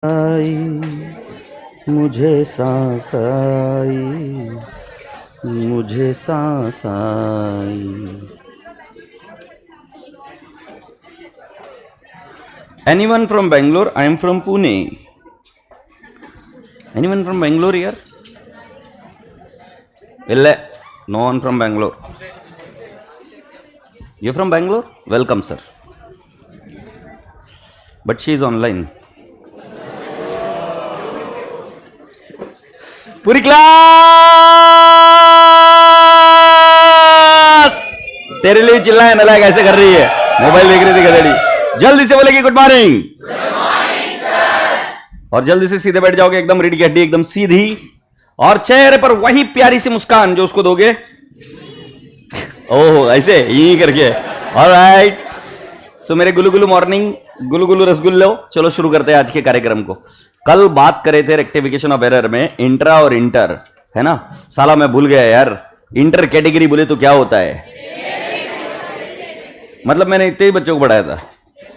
आई मुझे सांस आई, मुझे सांस आई। Anyone from Bangalore? I am from Pune. Anyone from Bangalore here? Well, no one from Bangalore. You from Bangalore? Welcome, sir. But she is online. पूरी class तेरे लिए चिल्लाए नलायक ऐसे कर रही है, मोबाइल देख रही थी गधेड़ी। जल्दी से बोलेगी गुड मॉर्निंग। और जल्दी से सीधे बैठ जाओगे, एकदम रीढ़ की हड्डी एकदम सीधी, और चेहरे पर वही प्यारी सी मुस्कान जो उसको दोगे। ओह ऐसे यही करके। ऑलराइट, सो मेरे गुलू गुलू मॉर्निंग, गुलू गुलू रसगुल्लो। चलो शुरू करते हैं आज के कार्यक्रम को। कल बात करे थे रेक्टिफिकेशन ऑफ एरर में इंट्रा और इंटर, है ना। साला मैं भूल गया यार, इंटर कैटेगरी बोले तो क्या होता है। मतलब मैंने इतने ही बच्चों को पढ़ाया था,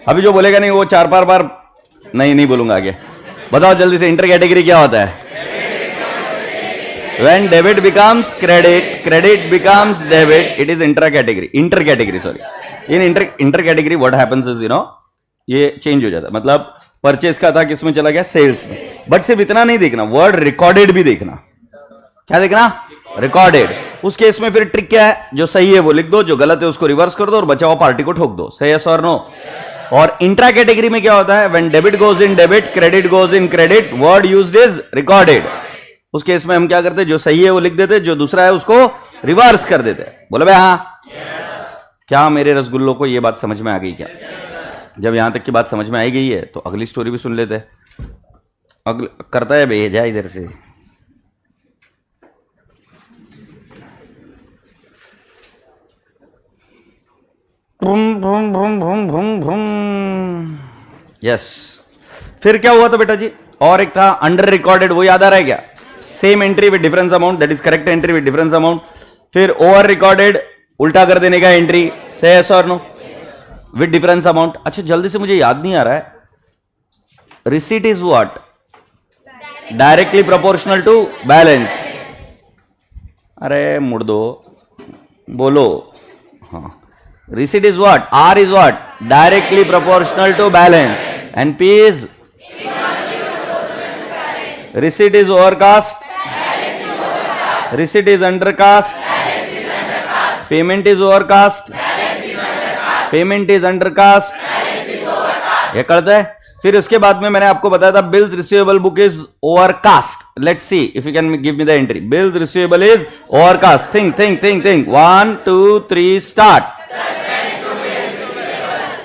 अभी जो बोलेगा नहीं वो चार बार नहीं बोलूंगा आगे। बताओ जल्दी से, इंटर कैटेगरी क्या होता है। When debit becomes credit, credit becomes debit, it is inter category, sorry. In inter category what happens is, ये चेंज हो जाता है। मतलब परचेस का था, किस में चला गया, सेल्स में। बट सिर्फ इतना नहीं देखना, वर्ड रिकॉर्डेड भी देखना। क्या देखना, रिकॉर्डेड। उस केस में फिर ट्रिक क्या है, जो सही है वो लिख दो, जो गलत है उसको रिवर्स कर दो और बचा हुआ पार्टी को ठोक दो। सही यस और नो। और इंट्रा कैटेगरी में क्या होता है, when debit goes in debit, credit goes in credit, word used is recorded. उस केस में हम क्या करते, जो सही है वो लिख देते, जो दूसरा है उसको रिवर्स कर देते। बोलो भाई हाँ। क्या मेरे रसगुल्लों को ये बात समझ में आ गई क्या। जब यहां तक की बात समझ में आई गई है तो अगली स्टोरी भी सुन लेते। करता है भेजा इधर से। Vroom vroom vroom vroom vroom vroom. Yes, फिर क्या हुआ था बेटा जी, और एक था अंडर रिकॉर्डेड, वो याद आ रहा है क्या। Same entry with difference amount, that is correct entry with difference amount. फिर ओवर रिकॉर्डेड, उल्टा कर देने का एंट्री। से यस और नो, विद डिफरेंस अमाउंट। अच्छा जल्दी से, मुझे याद नहीं आ रहा है, receipt is what, directly proportional to balance. अरे मुड़ दो, बोलो। हाँ, receipt is what, R is what, directly proportional to balance, and P is receipt is overcast, receipt is undercast, payment is overcast, payment is undercast। ये करते हैं। फिर उसके बाद में मैंने आपको बताया था bills receivable book is overcast. Let's see if you can give me the entry. Bills receivable is overcast. Think think think think, 1 2 3 start.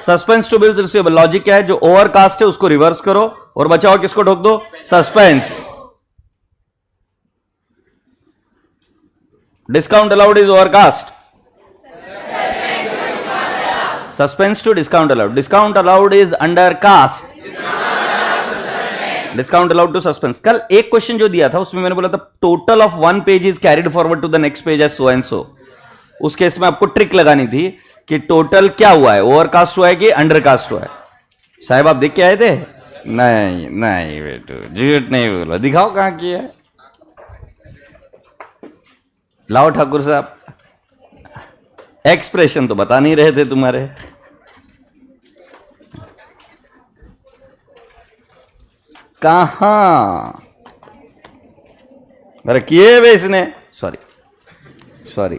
Suspense to bills receivable, logic क्या है, जो ओवरकास्ट है उसको रिवर्स करो और बचाओ किसको ठोक दो, suspense. Discount allowed is overcast. Suspense to discount allowed, discount allowed is undercast. Discount allowed to suspense. कल एक क्वेश्चन जो दिया था उसमें मैंने बोला था total of one page is carried forward to the next page as so and so. उस केस में आपको ट्रिक लगानी थी कि टोटल क्या हुआ है, ओवरकास्ट हुआ है कि अंडरकास्ट हुआ है। साहब आप देख के आए थे। नहीं नहीं बेटू, झूठ नहीं बोला, दिखाओ कहां किया है। लाओ ठाकुर साहब, एक्सप्रेशन तो बता नहीं रहे थे तुम्हारे। कहां, अरे किए वे इसने। सॉरी सॉरी,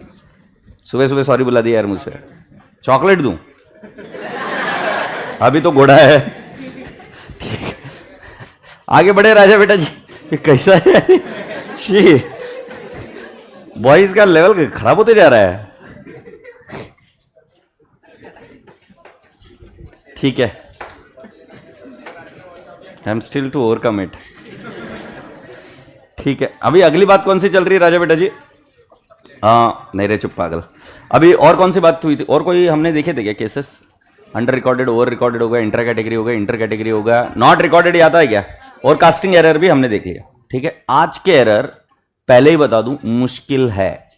सुबह सुबह सॉरी बुला दिया यार मुझसे। चॉकलेट दूं, अभी तो घोड़ा है। आगे बढ़े राजा बेटा जी। ये कैसा है, बॉयज का लेवल खराब होते जा रहा है। ठीक है, I am still to overcome it. ठीक है, अभी अगली बात कौन सी चल रही है राजा बेटा जी। हाँ नहीं रे चुप पागल। अभी और कौन सी बात हुई थी, और कोई हमने देखे थे क्या cases. Under recorded, over recorded होगा, इंटर कैटेगरी होगा, इंटर कैटेगरी होगा, नॉट रिकॉर्डेड आता है क्या, और कास्टिंग एरर भी हमने देख लिया। ठीक है, आज के एरर पहले ही बता दूं मुश्किल है।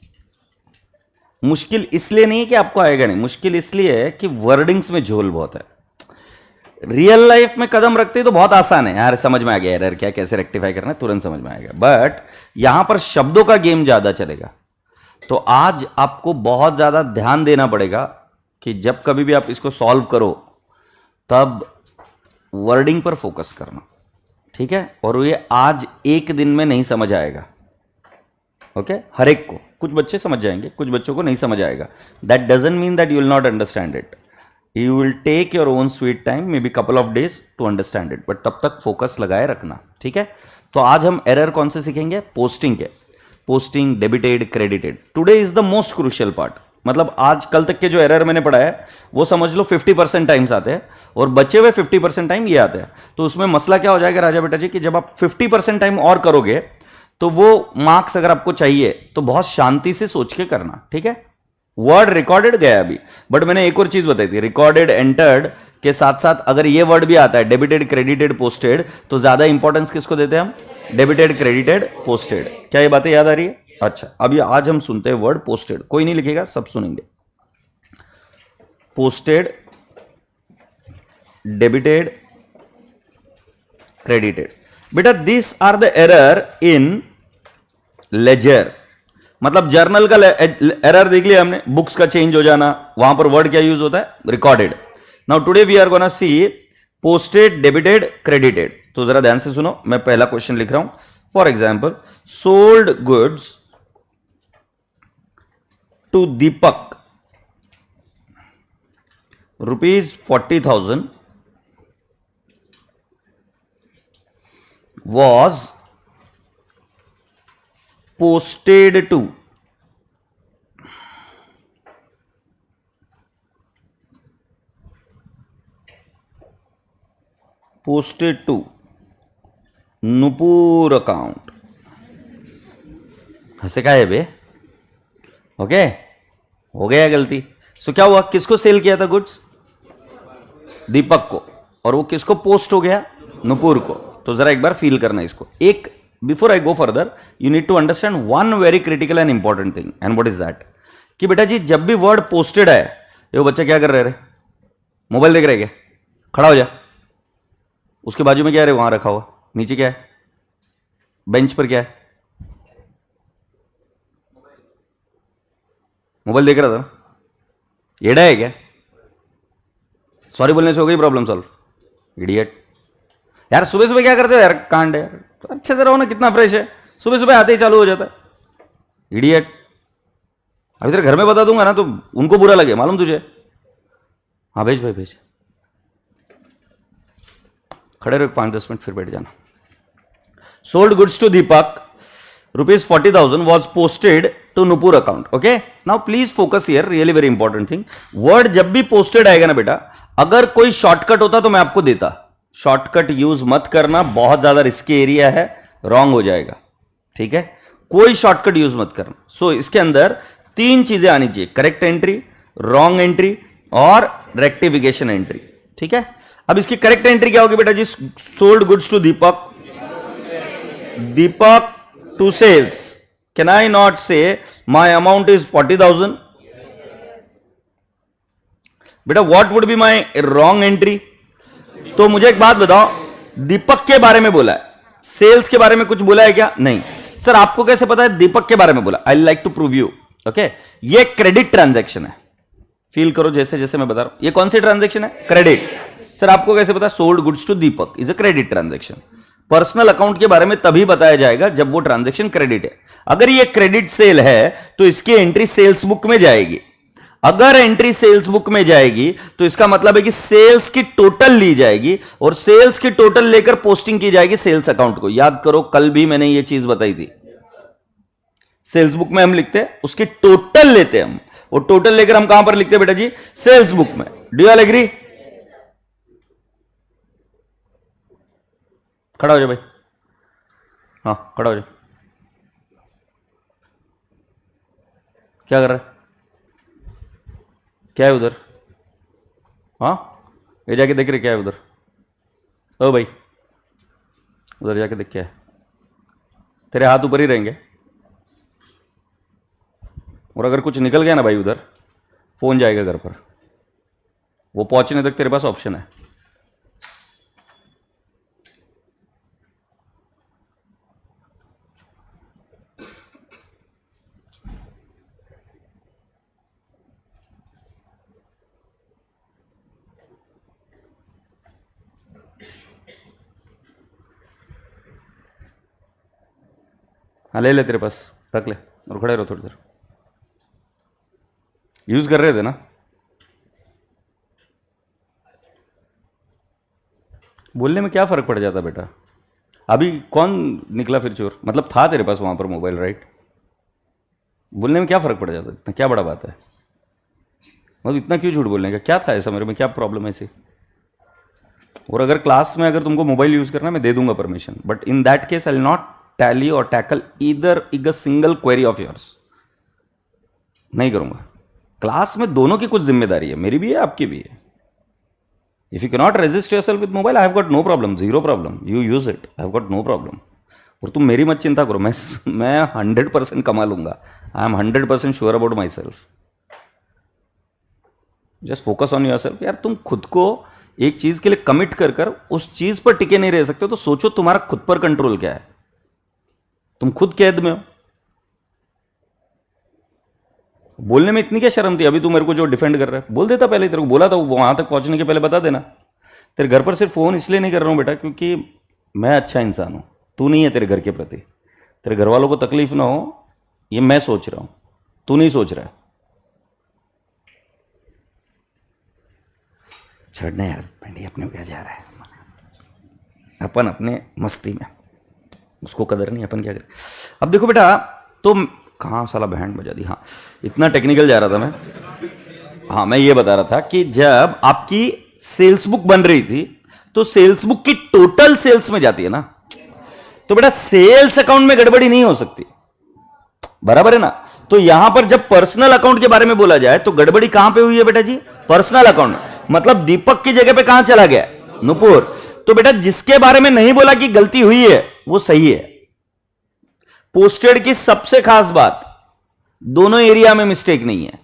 मुश्किल इसलिए नहीं कि आपको आएगा नहीं, मुश्किल इसलिए है कि वर्डिंग्स में झोल बहुत है। रियल लाइफ में कदम रखते ही तो बहुत आसान है यार, समझ में आ गया एरर क्या, कैसे रेक्टिफाई करना है, तुरंत समझ में आएगा। बट यहां पर शब्दों का गेम ज्यादा चलेगा। तो आज आपको बहुत ज्यादा ध्यान देना पड़ेगा कि जब कभी भी आप इसको सॉल्व करो तब वर्डिंग पर फोकस करना, ठीक है। और ये आज एक दिन में नहीं समझ आएगा, ओके। हर एक को, कुछ बच्चे समझ जाएंगे, कुछ बच्चों को नहीं समझ आएगा। That doesn't mean that you will not understand it. You will take your own sweet time, maybe couple of days to understand it, but तब तक फोकस लगाए रखना, ठीक है। तो आज हम एरर कौन से सीखेंगे? पोस्टिंग के। Posting, debited, credited. Today is the most crucial part. मतलब आज कल तक के जो एरर मैंने पढ़ा है वो समझ लो 50% टाइम्स आते हैं और बचे हुए 50% टाइम ये आते हैं। तो उसमें मसला क्या हो जाएगा राजा बेटा जी कि जब आप 50% टाइम और करोगे तो वो मार्क्स अगर आपको चाहिए तो बहुत शांति से सोच के करना, ठीक है। वर्ड रिकॉर्डेड गया अभी, बट मैंने एक और चीज बताई थी, रिकॉर्डेड एंटर्ड के साथ साथ अगर ये वर्ड भी आता है डेबिटेड, क्रेडिटेड, पोस्टेड, तो ज्यादा इंपॉर्टेंस किसको देते हैं हम? Debited, credited, posted. क्या ये बातें याद आ रही है? अच्छा, अभी आज हम सुनते हैं वर्ड पोस्टेड। कोई नहीं लिखेगा, सब सुनेंगे। Posted, debited, credited. बेटा this are the error in ledger. मतलब जर्नल का एरर देख लिया हमने, बुक्स का चेंज हो जाना, वहां पर वर्ड क्या यूज होता है? Recorded. Now today we are gonna see posted, debited, credited. तो जरा ध्यान से सुनो, मैं पहला क्वेश्चन लिख रहा हूं। For example, sold goods to Deepak ₹40,000 was posted to Nupur account. हंसे का है बे? ओके, हो गया गलती। सो क्या हुआ? किसको सेल किया था गुड्स? दीपक को। और वो किसको पोस्ट हो गया? नुपुर को। तो जरा एक बार फील करना इसको। एक before I go further you need to understand one very critical and important thing, and what is that? कि बेटा जी जब भी वर्ड पोस्टेड है, ये वो बच्चा क्या कर रहे? मोबाइल देख रहे क्या? खड़ा हो जा। उसके बाजू में क्या है? वहां रखा हुआ। नीचे क्या है? बेंच पर क्या है? मोबाइल देख रहा था। एड़ा है क्या? सॉरी बोलने से हो गई प्रॉब्लम सॉल्व? इडियट। यार सुबह सुबह क्या करते हो यार? कांड है। तो अच्छे से रहो ना, कितना फ्रेश है, सुबह सुबह आते ही चालू हो जाता है। इडियट। अभी तेरे घर में बता दूंगा ना तो उनको बुरा लगे, मालूम तुझे? हाँ भेज भाई भेज। खड़े रहो 5-10 मिनट, फिर बैठ जाना। Sold goods to Deepak ₹40,000 was posted to Nupur account. Okay, now please focus here, really very important thing. Word जब भी पोस्टेड आएगा ना बेटा, अगर कोई शॉर्टकट होता तो मैं आपको देता। शॉर्टकट यूज मत करना, बहुत ज्यादा रिस्की एरिया है, रॉन्ग हो जाएगा, ठीक है। कोई शॉर्टकट यूज मत करना। सो इसके अंदर 3 चीजें आनी चाहिए, करेक्ट एंट्री, रॉन्ग एंट्री और रेक्टिफिकेशन एंट्री, ठीक है। अब इसकी करेक्ट एंट्री क्या होगी बेटा जी? Sold goods to Deepak, Deepak to sales. Can I not say my amount is 40,000? बेटा what would be my wrong entry? तो मुझे एक बात बताओ, दीपक के बारे में बोला है, सेल्स के बारे में कुछ बोला है क्या? नहीं। सर आपको कैसे पता है दीपक के बारे में बोला? I like to prove you. Okay, ये क्रेडिट ट्रांजैक्शन है। फील करो जैसे जैसे मैं बता रहा हूं। ये कौन सी ट्रांजैक्शन है? क्रेडिट। सर आपको कैसे पता? Sold goods to Deepak is a credit transaction. Personal account के बारे में तभी बताया जाएगा जब वो ट्रांजैक्शन क्रेडिट है। अगर ये क्रेडिट सेल है तो इसकी एंट्री सेल्स बुक में जाएगी। अगर एंट्री सेल्स बुक में जाएगी तो इसका मतलब है कि सेल्स की टोटल ली जाएगी और सेल्स की टोटल लेकर पोस्टिंग की जाएगी सेल्स अकाउंट को। याद करो कल भी मैंने ये चीज बताई थी। सेल्स बुक में हम लिखते हैं, उसकी टोटल लेते हैं हम, और टोटल लेकर हम कहां पर लिखते हैं बेटा जी? सेल्स बुक में। Do you all agree? खड़ा हो जाओ भाई। हाँ खड़ा हो जाओ। क्या कर रहा है? क्या है उधर? हाँ ये जाके देख रहे क्या है उधर? ओ भाई उधर जाके देख क्या है। तेरे हाथ ऊपर ही रहेंगे, और अगर कुछ निकल गया ना भाई उधर, फोन जाएगा घर पर। वो पहुंचने तक तेरे पास ऑप्शन है, हाँ ले ले, तेरे पास रख ले और खड़े रहो थोड़ी देर। यूज कर रहे थे ना? बोलने में क्या फर्क पड़ जाता बेटा? अभी कौन निकला फिर चोर? मतलब था तेरे पास वहां पर मोबाइल, राइट? बोलने में क्या फर्क पड़ जाता? इतना क्या बड़ा बात है? मतलब इतना क्यों झूठ बोलने का क्या था? ऐसा मेरे में क्या प्रॉब्लम है ऐसी? और अगर क्लास में अगर तुमको मोबाइल यूज करना मैं दे दूंगा permission, but in that case I will not tally और tackle either a single query of yours. नहीं करूंगा। क्लास में दोनों की कुछ जिम्मेदारी है, मेरी भी है आपकी भी है। If you cannot resist yourself with mobile, I have got no problem, zero problem, you use it, I have got no problem. और तुम मेरी मत चिंता करो, मैं 100% कमा लूंगा। I am 100% sure about my self. Just focus on your self. यार तुम खुद को एक चीज के लिए कमिट कर कर उस चीज पर टिके नहीं रह सकते, तो सोचो तुम्हारा खुद पर कंट्रोल क्या है। तुम खुद कैद में हो। बोलने में इतनी क्या शर्म थी? अभी तू मेरे को जो डिफेंड कर रहा है, बोल देता पहले। तेरे को बोला था वहां तक पहुंचने के पहले बता देना। तेरे घर पर सिर्फ फोन इसलिए नहीं कर रहा हूं बेटा क्योंकि मैं अच्छा इंसान हूं, तू नहीं है। तेरे घर के प्रति, तेरे घर वालों को तकलीफ ना हो, ये मैं सोच रहा हूं, तू नहीं सोच रहा है। छोड़ना यार पेंडी, अपने को क्या जा रहा है? अपन अपने मस्ती में, उसको कदर नहीं, अपन क्या करें। अब देखो बेटा, तो कहाँ साला बैंड बजा दी। हाँ, इतना टेक्निकल जा रहा था मैं। हाँ, मैं ये बता रहा था कि जब आपकी सेल्स बुक बन रही थी तो सेल्स बुक की टोटल सेल्स में जाती है ना, तो बेटा सेल्स अकाउंट में गड़बड़ी नहीं हो सकती, बराबर है ना? तो यहां पर जब पर्सनल अकाउंट के बारे में बोला जाए तो गड़बड़ी कहां पे हुई है बेटा जी? Personal account. मतलब दीपक की जगह पे कहां चला गया? नुपुर। तो बेटा जिसके बारे में नहीं बोला कि गलती हुई है वो सही है। पोस्टेड की सबसे खास बात, दोनों एरिया में मिस्टेक नहीं है,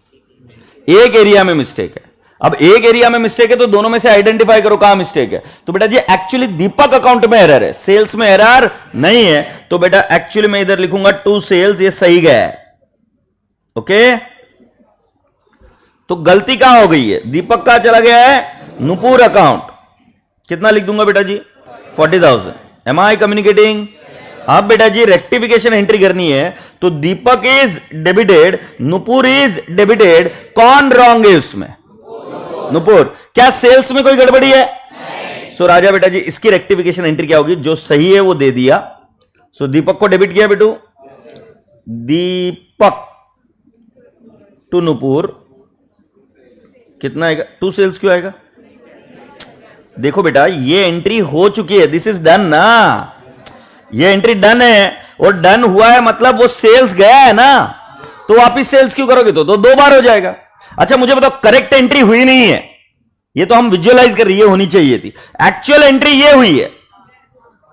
एक एरिया में मिस्टेक है। अब एक एरिया में मिस्टेक है तो दोनों में से आइडेंटिफाई करो कहां मिस्टेक है। तो बेटा जी एक्चुअली दीपक अकाउंट में एरर है, सेल्स में एरर नहीं है। तो बेटा एक्चुअली मैं इधर लिखूंगा टू सेल्स, ये सही गया है। ओके, तो गलती कहां हो गई है? दीपक का चला गया है नुपुर अकाउंट। कितना लिख दूंगा बेटा जी? 40,000। एम आई कम्युनिकेटिंग? अब बेटा जी रेक्टिफिकेशन एंट्री करनी है, तो Deepak is debited, Nupur is debited. कौन रॉन्ग है उसमें? नुपुर। क्या सेल्स में कोई गड़बड़ी है? सो राजा बेटा जी इसकी रेक्टिफिकेशन एंट्री क्या होगी? जो सही है वो दे दिया। सो दीपक को डेबिट किया बेटू, दीपक टू नुपुर। कितना आएगा? टू सेल्स क्यों आएगा? देखो बेटा ये एंट्री हो चुकी है, दिस इज डन ना, ये एंट्री डन है। और डन हुआ है मतलब वो सेल्स गया है ना, तो वापिस सेल्स क्यों करोगे? तो दो बार हो जाएगा। अच्छा मुझे बताओ, करेक्ट एंट्री हुई नहीं है, ये तो हम विजुअलाइज कर रही है, होनी चाहिए थी। एक्चुअल एंट्री ये हुई है।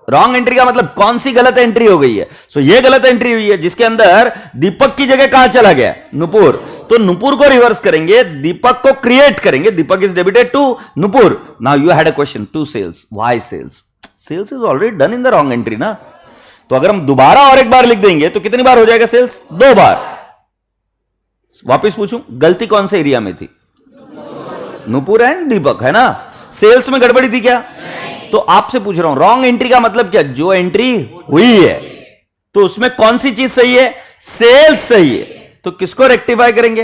रॉन्ग एंट्री का मतलब कौन सी गलत एंट्री हो गई है? सो ये गलत एंट्री हुई है जिसके अंदर दीपक की जगह कहां चला गया? नुपुर। तो नुपुर को रिवर्स करेंगे, दीपक को क्रिएट करेंगे। Deepak is debited to Nupur. Now you had a question, to sales, why sales? Sales is already done in the wrong entry ना। तो अगर हम दोबारा और एक बार लिख देंगे तो कितनी बार हो जाएगा सेल्स? 2 बार। वापिस पूछूं, गलती कौन से एरिया में थी? नुपुर एंड दीपक, है ना? सेल्स में गड़बड़ी थी क्या? तो आपसे पूछ रहा हूं, रॉन्ग एंट्री का मतलब क्या? जो एंट्री हुई है तो उसमें कौन सी चीज सही है? सेल्स सही है। तो किसको रेक्टिफाई करेंगे?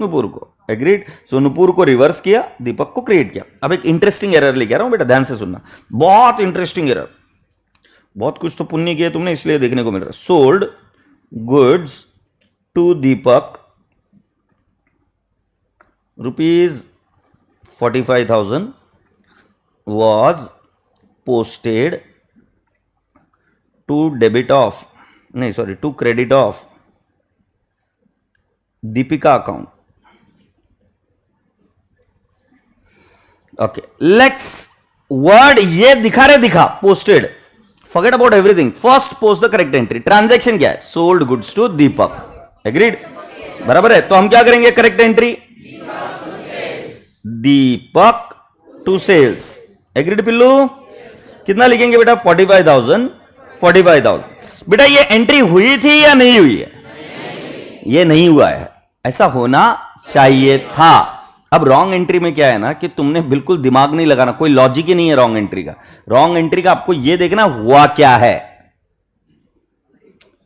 नुपुर को। एग्रीड। सो नुपुर को रिवर्स किया, दीपक को क्रिएट किया। अब एक इंटरेस्टिंग एरर लेके आ रहा हूं बेटा, ध्यान से सुनना, बहुत इंटरेस्टिंग एरर। बहुत कुछ तो पुण्य किया तुमने इसलिए देखने को मिल रहा है। Sold goods to Deepak ₹45,000 was posted to credit of Deepika account. Okay, let's word ये दिखा posted. Forget about everything. First post the correct entry. Transaction क्या है? Sold goods to Deepak. Agreed? बराबर है। तो हम क्या करेंगे? Correct entry Deepak to sales. Agreed पिल्लू? कितना लिखेंगे बेटा? 45,000। 45,000। बेटा ये एंट्री हुई थी या नहीं हुई है? ये नहीं हुआ है, ऐसा होना चाहिए था। अब रॉन्ग एंट्री में क्या है ना कि तुमने बिल्कुल दिमाग नहीं लगाना, कोई लॉजिक ही नहीं है रॉन्ग एंट्री का। रॉन्ग एंट्री का आपको ये देखना हुआ क्या है।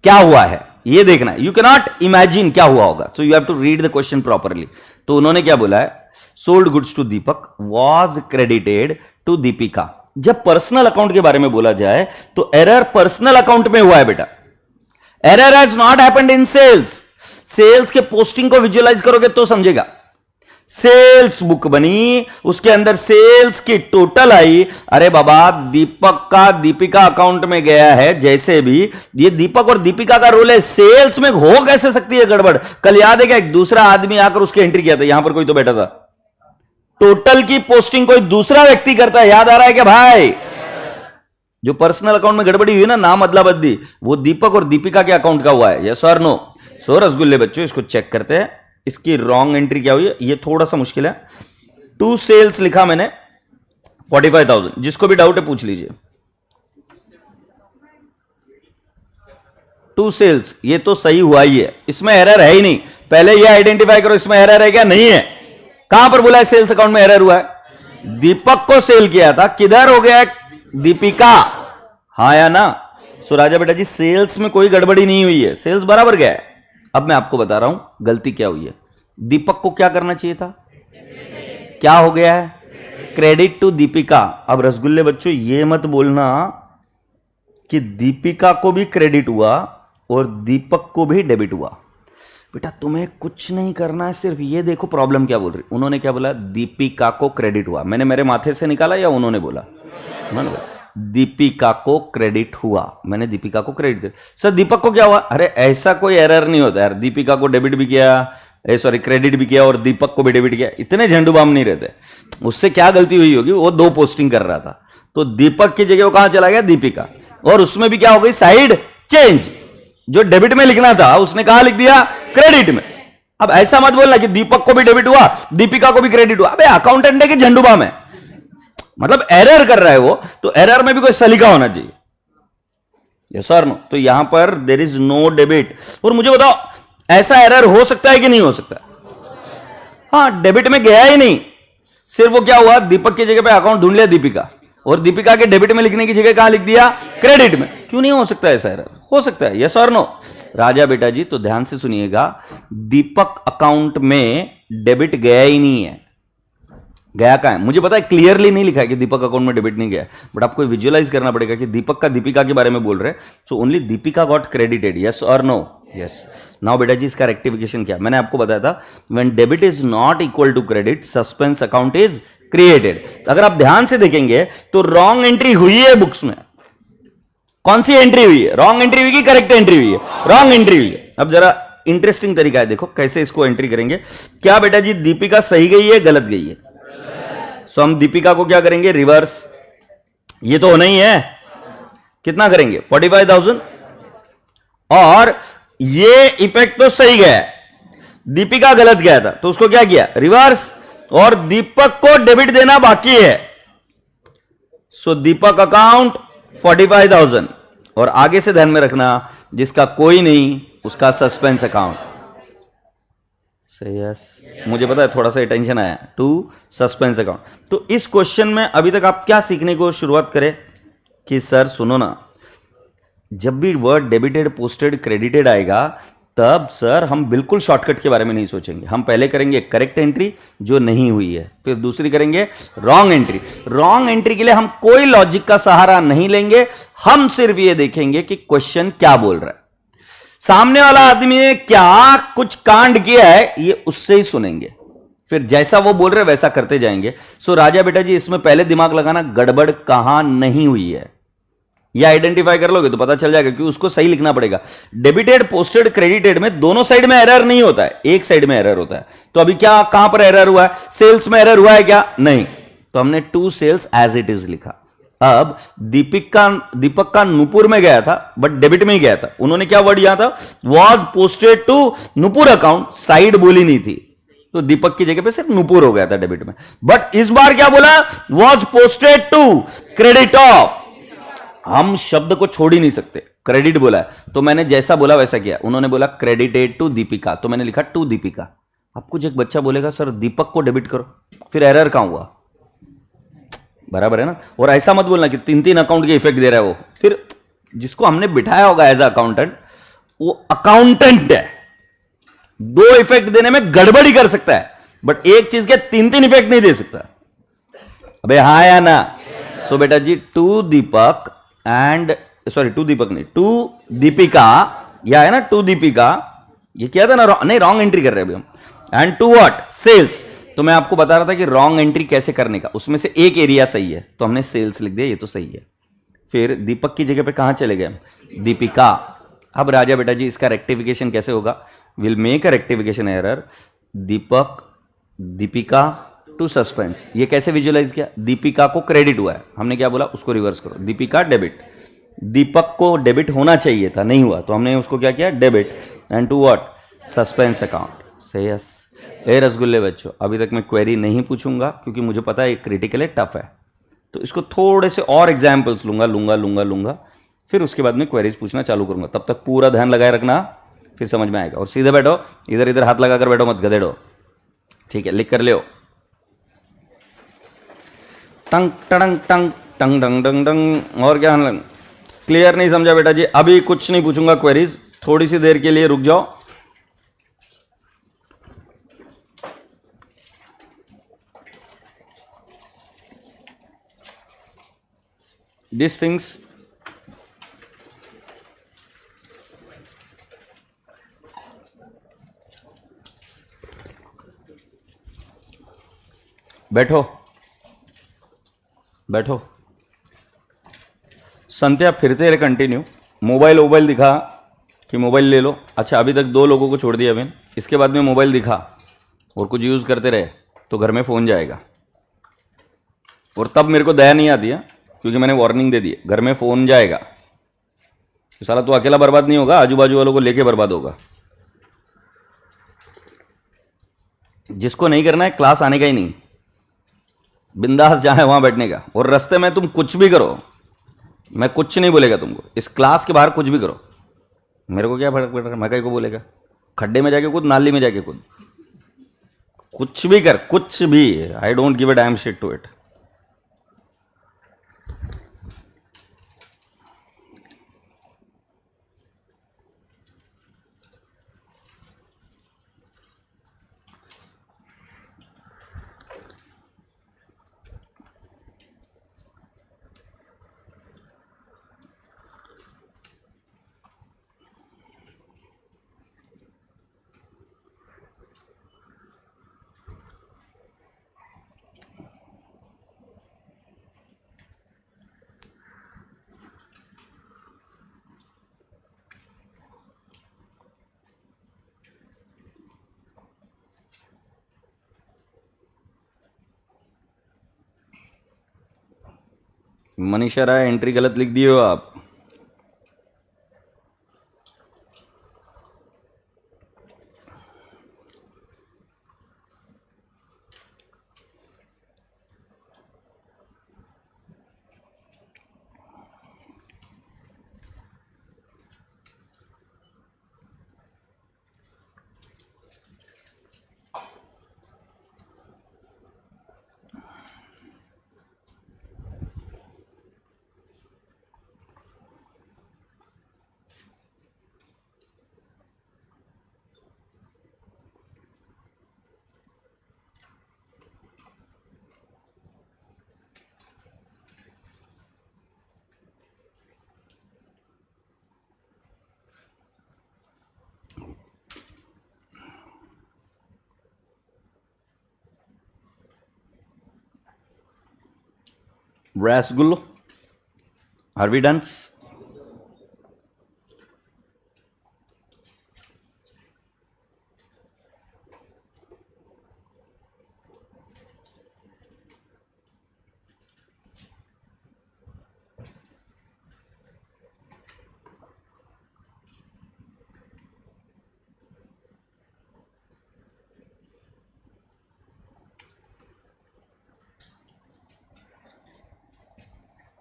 क्या हुआ है ये देखना है, यू कैन नॉट इमेजिन क्या हुआ होगा, so you have to read the question properly. तो उन्होंने क्या बोला है, sold goods to Deepak was credited to Deepika. जब पर्सनल अकाउंट के बारे में बोला जाए तो एरर पर्सनल अकाउंट में हुआ है बेटा, error has not happened in sales. Sales के पोस्टिंग को विजुअलाइज करोगे तो समझेगा। सेल्स बुक बनी, उसके अंदर सेल्स की टोटल आई, अरे बाबा दीपक का दीपिका अकाउंट में गया है, जैसे भी ये दीपक और दीपिका का रोल है, सेल्स में हो कैसे सकती है गड़बड़। कल याद है क्या, एक दूसरा आदमी आकर उसकी एंट्री किया था, यहां पर कोई तो बैठा था, टोटल की पोस्टिंग कोई दूसरा व्यक्ति करता है, याद आ रहा है क्या भाई। जो पर्सनल अकाउंट में गड़बड़ी हुई ना, नाम अदला बदली, वो दीपक और दीपिका के अकाउंट का हुआ है, यस और नो। सो रसगुल्ले बच्चों, इसको चेक करते हैं, इसकी रॉन्ग एंट्री क्या हुई है, ये थोड़ा सा मुश्किल है। टू सेल्स लिखा मैंने 45,000, जिसको भी डाउट है पूछ लीजिए। टू सेल्स ये तो सही हुआ ही है, इसमें एरर है ही नहीं। पहले ये आइडेंटिफाई करो इसमें एरर है क्या, नहीं है। कहां पर बोला है सेल्स अकाउंट में एरर हुआ है, दीपक को सेल किया था, किधर हो गया दीपिका, हाँ या ना। सो राजा बेटा जी सेल्स में कोई गड़बड़ी नहीं हुई है, सेल्स बराबर गया है। अब मैं आपको बता रहा हूं गलती क्या हुई है। दीपक को क्या करना चाहिए था, क्या हो गया है, क्रेडिट टू दीपिका। अब रसगुल्ले बच्चों ये मत बोलना कि दीपिका को भी क्रेडिट हुआ और दीपक को भी डेबिट हुआ। बेटा तुम्हें कुछ नहीं करना है, सिर्फ ये देखो प्रॉब्लम क्या बोल रही। उन्होंने क्या बोला, दीपिका को क्रेडिट हुआ, मैंने मेरे माथे से निकाला या उन्होंने बोला, उन्होंने बोला दीपिका को क्रेडिट हुआ, मैंने दीपिका को क्रेडिट दिया। सर दीपक को क्या हुआ, अरे ऐसा कोई एरर नहीं होता यार, दीपिका को डेबिट भी किया, सॉरी क्रेडिट भी किया और दीपक को भी डेबिट किया, इतने झंडू बाम नहीं रहते। उससे क्या गलती हुई होगी, वो दो पोस्टिंग कर रहा था, तो दीपक की जगह वो कहां चला गया, दीपिका, और उसमें भी क्या हो गई साइड चेंज, जो डेबिट में लिखना था उसने कहां लिख दिया, क्रेडिट में। अब ऐसा मत बोलना कि दीपक को भी डेबिट हुआ दीपिका को भी क्रेडिट हुआ, अबे अकाउंटेंट है कि झंडू बाम है, मतलब एरर कर रहा है वो, तो एरर में भी कोई सलीका होना चाहिए, यस और नो। तो यहां पर देयर इज नो डेबिट। और मुझे बताओ ऐसा एरर हो सकता है कि नहीं हो सकता, हाँ डेबिट में गया ही नहीं, सिर्फ वो क्या हुआ, दीपक की जगह पे अकाउंट ढूंढ लिया दीपिका, और दीपिका के डेबिट में लिखने की जगह कहां लिख दिया, क्रेडिट में। क्यों नहीं हो सकता ऐसा एरर, हो सकता है, यस और नो। राजा बेटा जी तो ध्यान से सुनिएगा, दीपक अकाउंट में डेबिट गया ही नहीं है, गया कहां है, मुझे पता है क्लियरली नहीं लिखा है कि दीपक अकाउंट में डेबिट नहीं गया, बट आपको विजुअलाइज करना पड़ेगा कि दीपक का दीपिका के बारे में बोल रहे हैं, so only Deepika got credited, yes और नो, यस। नाउ बेटा जी इसका रेक्टिफिकेशन क्या, मैंने आपको बताया था when debit is not equal to credit suspense account is created. अगर आप ध्यान से देखेंगे तो रॉन्ग एंट्री हुई है बुक्स में, कौन सी एंट्री हुई है, रॉन्ग एंट्री हुई कि करेक्ट एंट्री हुई है, रॉन्ग एंट्री हुई है। अब जरा इंटरेस्टिंग तरीका है, देखो कैसे इसको एंट्री करेंगे। क्या बेटा जी दीपिका सही गई है गलत गई है, सो हम दीपिका को क्या करेंगे, रिवर्स, ये तो होना ही है, कितना करेंगे 45,000, और ये इफेक्ट तो सही गया, दीपिका गलत गया था तो उसको क्या किया, रिवर्स, और दीपक को डेबिट देना बाकी है, सो दीपक अकाउंट 45,000, और आगे से ध्यान में रखना जिसका कोई नहीं उसका सस्पेंस अकाउंट। यस मुझे पता है थोड़ा सा टेंशन आया, टू सस्पेंस अकाउंट। तो इस क्वेश्चन में अभी तक आप क्या सीखने को शुरुआत करें कि सर सुनो ना, जब भी वर्ड डेबिटेड पोस्टेड क्रेडिटेड आएगा तब सर हम बिल्कुल शॉर्टकट के बारे में नहीं सोचेंगे, हम पहले करेंगे करेक्ट एंट्री जो नहीं हुई है, फिर दूसरी करेंगे रॉन्ग एंट्री। रॉन्ग एंट्री के लिए हम कोई लॉजिक का सहारा नहीं लेंगे, हम सिर्फ ये देखेंगे कि क्वेश्चन क्या बोल रहा है, सामने वाला आदमी ने क्या कुछ कांड किया है ये उससे ही सुनेंगे, फिर जैसा वो बोल रहे वैसा करते जाएंगे। सो राजा बेटा जी इसमें पहले दिमाग लगाना गड़बड़ कहां नहीं हुई है, या आइडेंटिफाई कर लोगे तो पता चल जाएगा कि उसको सही लिखना पड़ेगा। डेबिटेड पोस्टेड क्रेडिटेड में दोनों साइड में एरर नहीं होता है, एक साइड में एरर होता है। तो अभी क्या कहां पर एरर हुआ है, सेल्स में एरर हुआ है क्या, नहीं, तो हमने to sales as it is लिखा। अब दीपक का नुपुर में गया था बट डेबिट में ही गया था, उन्होंने क्या वर्ड यहां था, was posted to Nupur account, side बोली नहीं थी, तो दीपक की जगह पे सिर्फ नुपुर हो गया था डेबिट में। बट इस बार क्या बोला, was posted to credit of, हम शब्द को छोड़ ही नहीं सकते, क्रेडिट बोला है तो मैंने जैसा बोला वैसा किया। उन्होंने बोला क्रेडिटेड टू दीपिका तो मैंने लिखा टू दीपिका। अब कुछ एक बच्चा बोलेगा सर दीपक को डेबिट करो, फिर एरर कहां हुआ, बराबर है ना। और ऐसा मत बोलना कि तीन तीन अकाउंट के इफेक्ट दे रहा है वो, फिर जिसको हमने बिठाया होगा एज अ अकाउंटेंट वो अकाउंटेंट है, दो इफेक्ट देने में गड़बड़ी कर सकता है, बट एक चीज के तीन तीन इफेक्ट नहीं दे सकता। अबे हाँ या ना? सो बेटा जी, to Deepak and, sorry to Deepak नहीं, टू दीपिका, या है ना टू दीपिका, ये किया था ना, नहीं रॉन्ग एंट्री कर रहे हैं अभी हम, एंड टू व्हाट, सेल्स। तो मैं आपको बता रहा था कि रॉन्ग एंट्री कैसे करने का, उसमें से एक एरिया सही है तो हमने सेल्स लिख दिया, ये तो सही है। फिर दीपक की जगह पे कहां चले गए, दीपिका। अब राजा बेटा जी, इसका रेक्टिफिकेशन कैसे होगा, will make a rectification error, Deepak Deepika to suspense. ये कैसे विजुअलाइज किया, दीपिका को क्रेडिट हुआ है, हमने क्या बोला, उसको रिवर्स करो, दीपिका डेबिट, दीपक को डेबिट होना चाहिए था, नहीं हुआ, तो हमने उसको क्या किया, debit, and to what, suspense account. से यस। ए रसगुल्ले बच्चों, अभी तक मैं क्वेरी नहीं पूछूंगा क्योंकि मुझे पता है क्रिटिकल है, टफ है, तो इसको थोड़े से और एग्जाम्पल्स लूंगा, फिर उसके बाद में क्वेरीज पूछना चालू करूंगा। तब तक पूरा ध्यान लगाए रखना, फिर समझ में आएगा। और सीधे बैठो, इधर इधर हाथ लगाकर बैठो, मत गधेड़ो, ठीक है? लिख कर लियो, टंग टंग टंग टंग टंग टंग टंग। और क्या क्लियर नहीं समझा बेटा जी? अभी कुछ नहीं पूछूंगा क्वेरीज, थोड़ी सी देर के लिए रुक जाओ। These things बैठो बैठो। संध्या फिरते रहे कंटिन्यू, मोबाइल दिखा कि मोबाइल ले लो। अच्छा, अभी तक दो लोगों को छोड़ दिया मैंने, इसके बाद में मोबाइल दिखा और कुछ यूज़ करते रहे तो घर में फ़ोन जाएगा। और तब मेरे को दया नहीं आती है क्योंकि मैंने वार्निंग दे दी है, घर में फ़ोन जाएगा तो साला तो अकेला बर्बाद नहीं होगा, आजू बाजू वालों को लेके बर्बाद होगा। जिसको नहीं करना है क्लास आने का ही नहीं, बिंदास जहाँ है वहाँ बैठने का। और रास्ते में तुम कुछ भी करो, मैं कुछ नहीं बोलेगा तुमको, इस क्लास के बाहर कुछ भी करो, मेरे को क्या फर्क पड़ रहा है, मैं कहीं को बोलेगा। खड्डे में जाके कूद, नाली में जाके कूद, कुछ भी कर, कुछ भी, I don't give a damn shit to it. Manisha Rai, entry गलत लिख दिए हो आप। रसगुल्लो, are we done?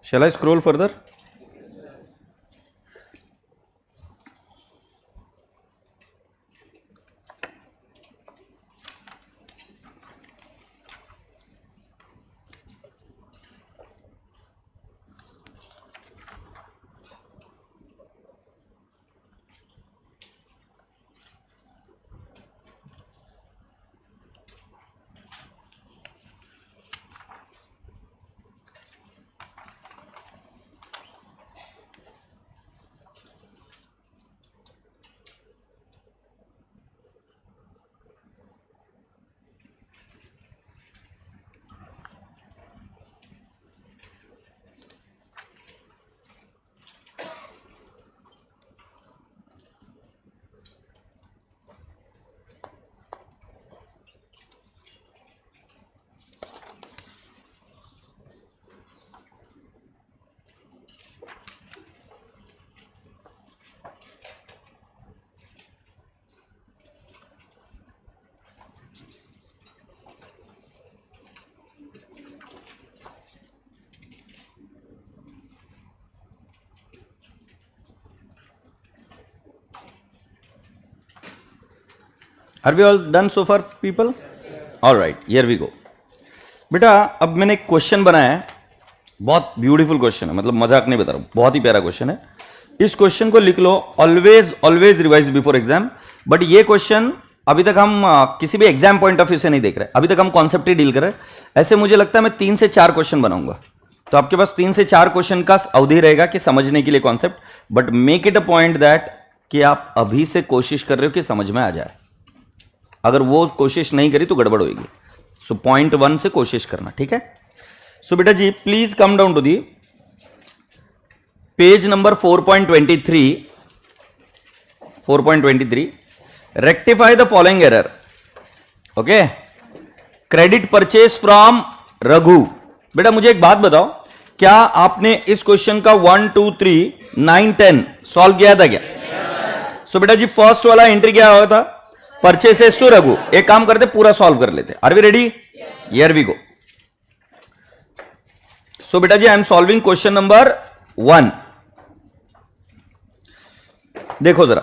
Shall I scroll further? Are we all done so far people? Alright, here we go. बेटा अब मैंने एक क्वेश्चन बनाया है, बहुत ब्यूटीफुल क्वेश्चन है, मतलब मजाक नहीं बता रहा हूं, बहुत ही प्यारा क्वेश्चन है। इस क्वेश्चन को लिख लो, always always revise before exam. But ये क्वेश्चन अभी तक हम किसी भी एग्जाम पॉइंट ऑफ व्यू से नहीं देख रहे, अभी तक हम कॉन्सेप्ट ही डील कर रहे हैं। ऐसे मुझे लगता है मैं 3 से 4 क्वेश्चन बनाऊंगा, तो आपके पास 3 से 4 क्वेश्चन का अवधि रहेगा कि समझने के लिए concept. But make it a point that कि आप अभी से कोशिश कर रहे हो कि समझ में आ जाए। अगर वो कोशिश नहीं करी तो गड़बड़ होगी। सो पॉइंट 1 से कोशिश करना, ठीक है? सो बेटा जी please come down to the page number 4.23 rectify the following error. Okay, credit purchase from Raghu. बेटा मुझे एक बात बताओ, क्या आपने इस क्वेश्चन का 1 2 3 9 10 सॉल्व किया था क्या? सो बेटा जी फर्स्ट वाला एंट्री क्या हुआ था? Purchases to Raghu. एक काम करते पूरा सॉल्व कर लेते। Are we ready? Here we go. So बेटा जी I am solving question number 1। देखो जरा,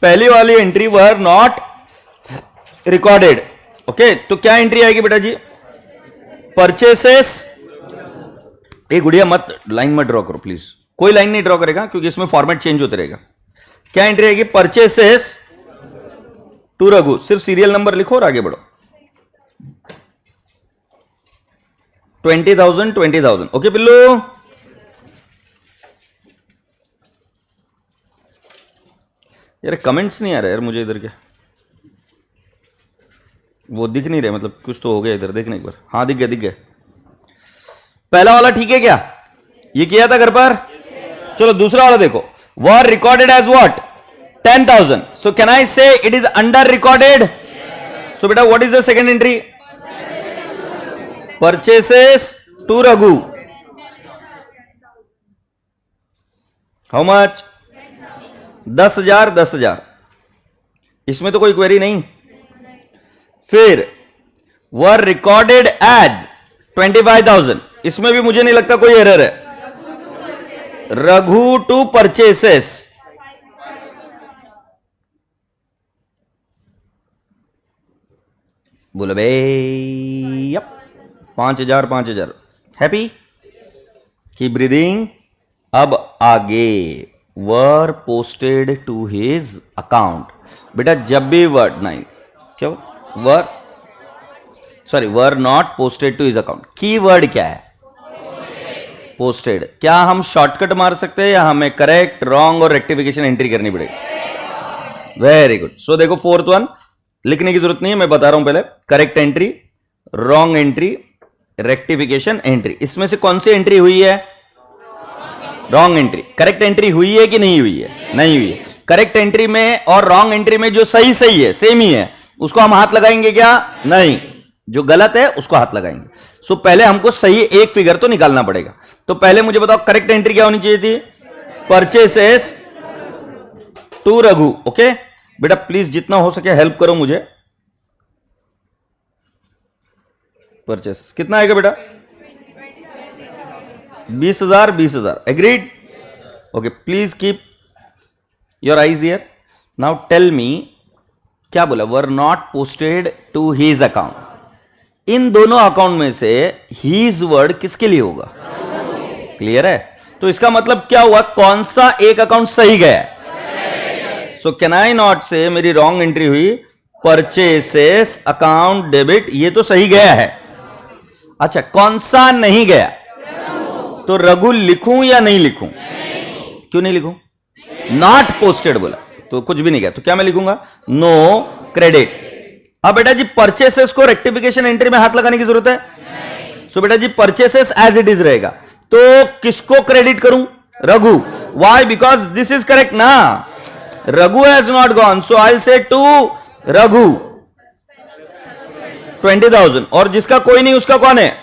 पहली वाली entry were not recorded. Okay, तो क्या एंट्री आएगी बेटा जी? परचेसेस। एक गुड़िया मत लाइन मत ड्रॉ करो प्लीज, कोई लाइन नहीं ड्रॉ करेगा क्योंकि इसमें फॉर्मेट चेंज होते रहेगा। क्या एंट्री आएगी? Purchases to Raghu. सिर्फ सीरियल नंबर लिखो और आगे बढ़ो। 20,000 ओके पिल्लू। यार कमेंट्स नहीं आ रहे यार मुझे इधर के, वो दिख नहीं रहे, मतलब कुछ तो हो गया इधर, देखने एक बार। हाँ दिख गया। पहला वाला ठीक है क्या? ये किया था घर पर? चलो दूसरा वाला देखो, were recorded as what? 10,000। So can I say it is under recorded? So बेटा what is the second entry? Purchases to Raghu. How much? 10,000। इसमें तो कोई क्वेरी नहीं। फिर वर रिकॉर्डेड एज 25,000, इसमें भी मुझे नहीं लगता कोई एरर है। Raghu to purchases. बोलो भाई, 5,000। हैप्पी? Keep breathing. अब आगे were posted to his account. बेटा जब भी वर्ड नहीं, क्या were not posted to his account, key word क्या है? पोस्टेड। क्या हम शॉर्टकट मार सकते हैं या हमें करेक्ट, रॉन्ग और रेक्टिफिकेशन एंट्री करनी पड़ेगी? Very good. सो देखो फोर्थ वन लिखने की जरूरत नहीं है, मैं बता रहा हूं पहले। Correct entry, wrong entry, rectification entry. इसमें से कौन सी एंट्री हुई है? Wrong entry. करेक्ट एंट्री हुई है कि नहीं हुई है? नहीं हुई है। करेक्ट एंट्री में और रॉन्ग एंट्री में जो सही है, सेम ही है, उसको हम हाथ लगाएंगे क्या? नहीं। जो गलत है उसको हाथ लगाएंगे। सो पहले हमको सही एक फिगर तो निकालना पड़ेगा। तो पहले मुझे बताओ करेक्ट एंट्री क्या होनी चाहिए थी? Purchases to Raghu. ओके बेटा प्लीज जितना हो सके हेल्प करो मुझे। परचेसेस कितना आएगा बेटा? 20,000। Agreed? Okay please keep your eyes here. Now tell me, क्या बोला? Were not posted to his account. इन दोनों अकाउंट में से हीज वर्ड किसके लिए होगा? क्लियर है? तो इसका मतलब क्या हुआ? कौन सा एक अकाउंट सही गया? सो कैन आई नॉट से मेरी रॉन्ग एंट्री हुई परचेसेस अकाउंट डेबिट, ये तो सही गया है। अच्छा कौन सा नहीं गया? तो रघु लिखूं या नहीं लिखूं? क्यों नहीं लिखूं? नॉट पोस्टेड बोला तो कुछ भी नहीं गया, तो क्या मैं लिखूंगा? No credit. अब बेटा जी परचेसेस को रेक्टिफिकेशन एंट्री में हाथ लगाने की जरूरत है? सो बेटा जी परचेसेस एज इट इज रहेगा, तो किसको क्रेडिट करूं? Raghu. Why? Because this is correct ना, Raghu has not gone, so I will say to Raghu 20,000। और जिसका कोई नहीं उसका कौन है?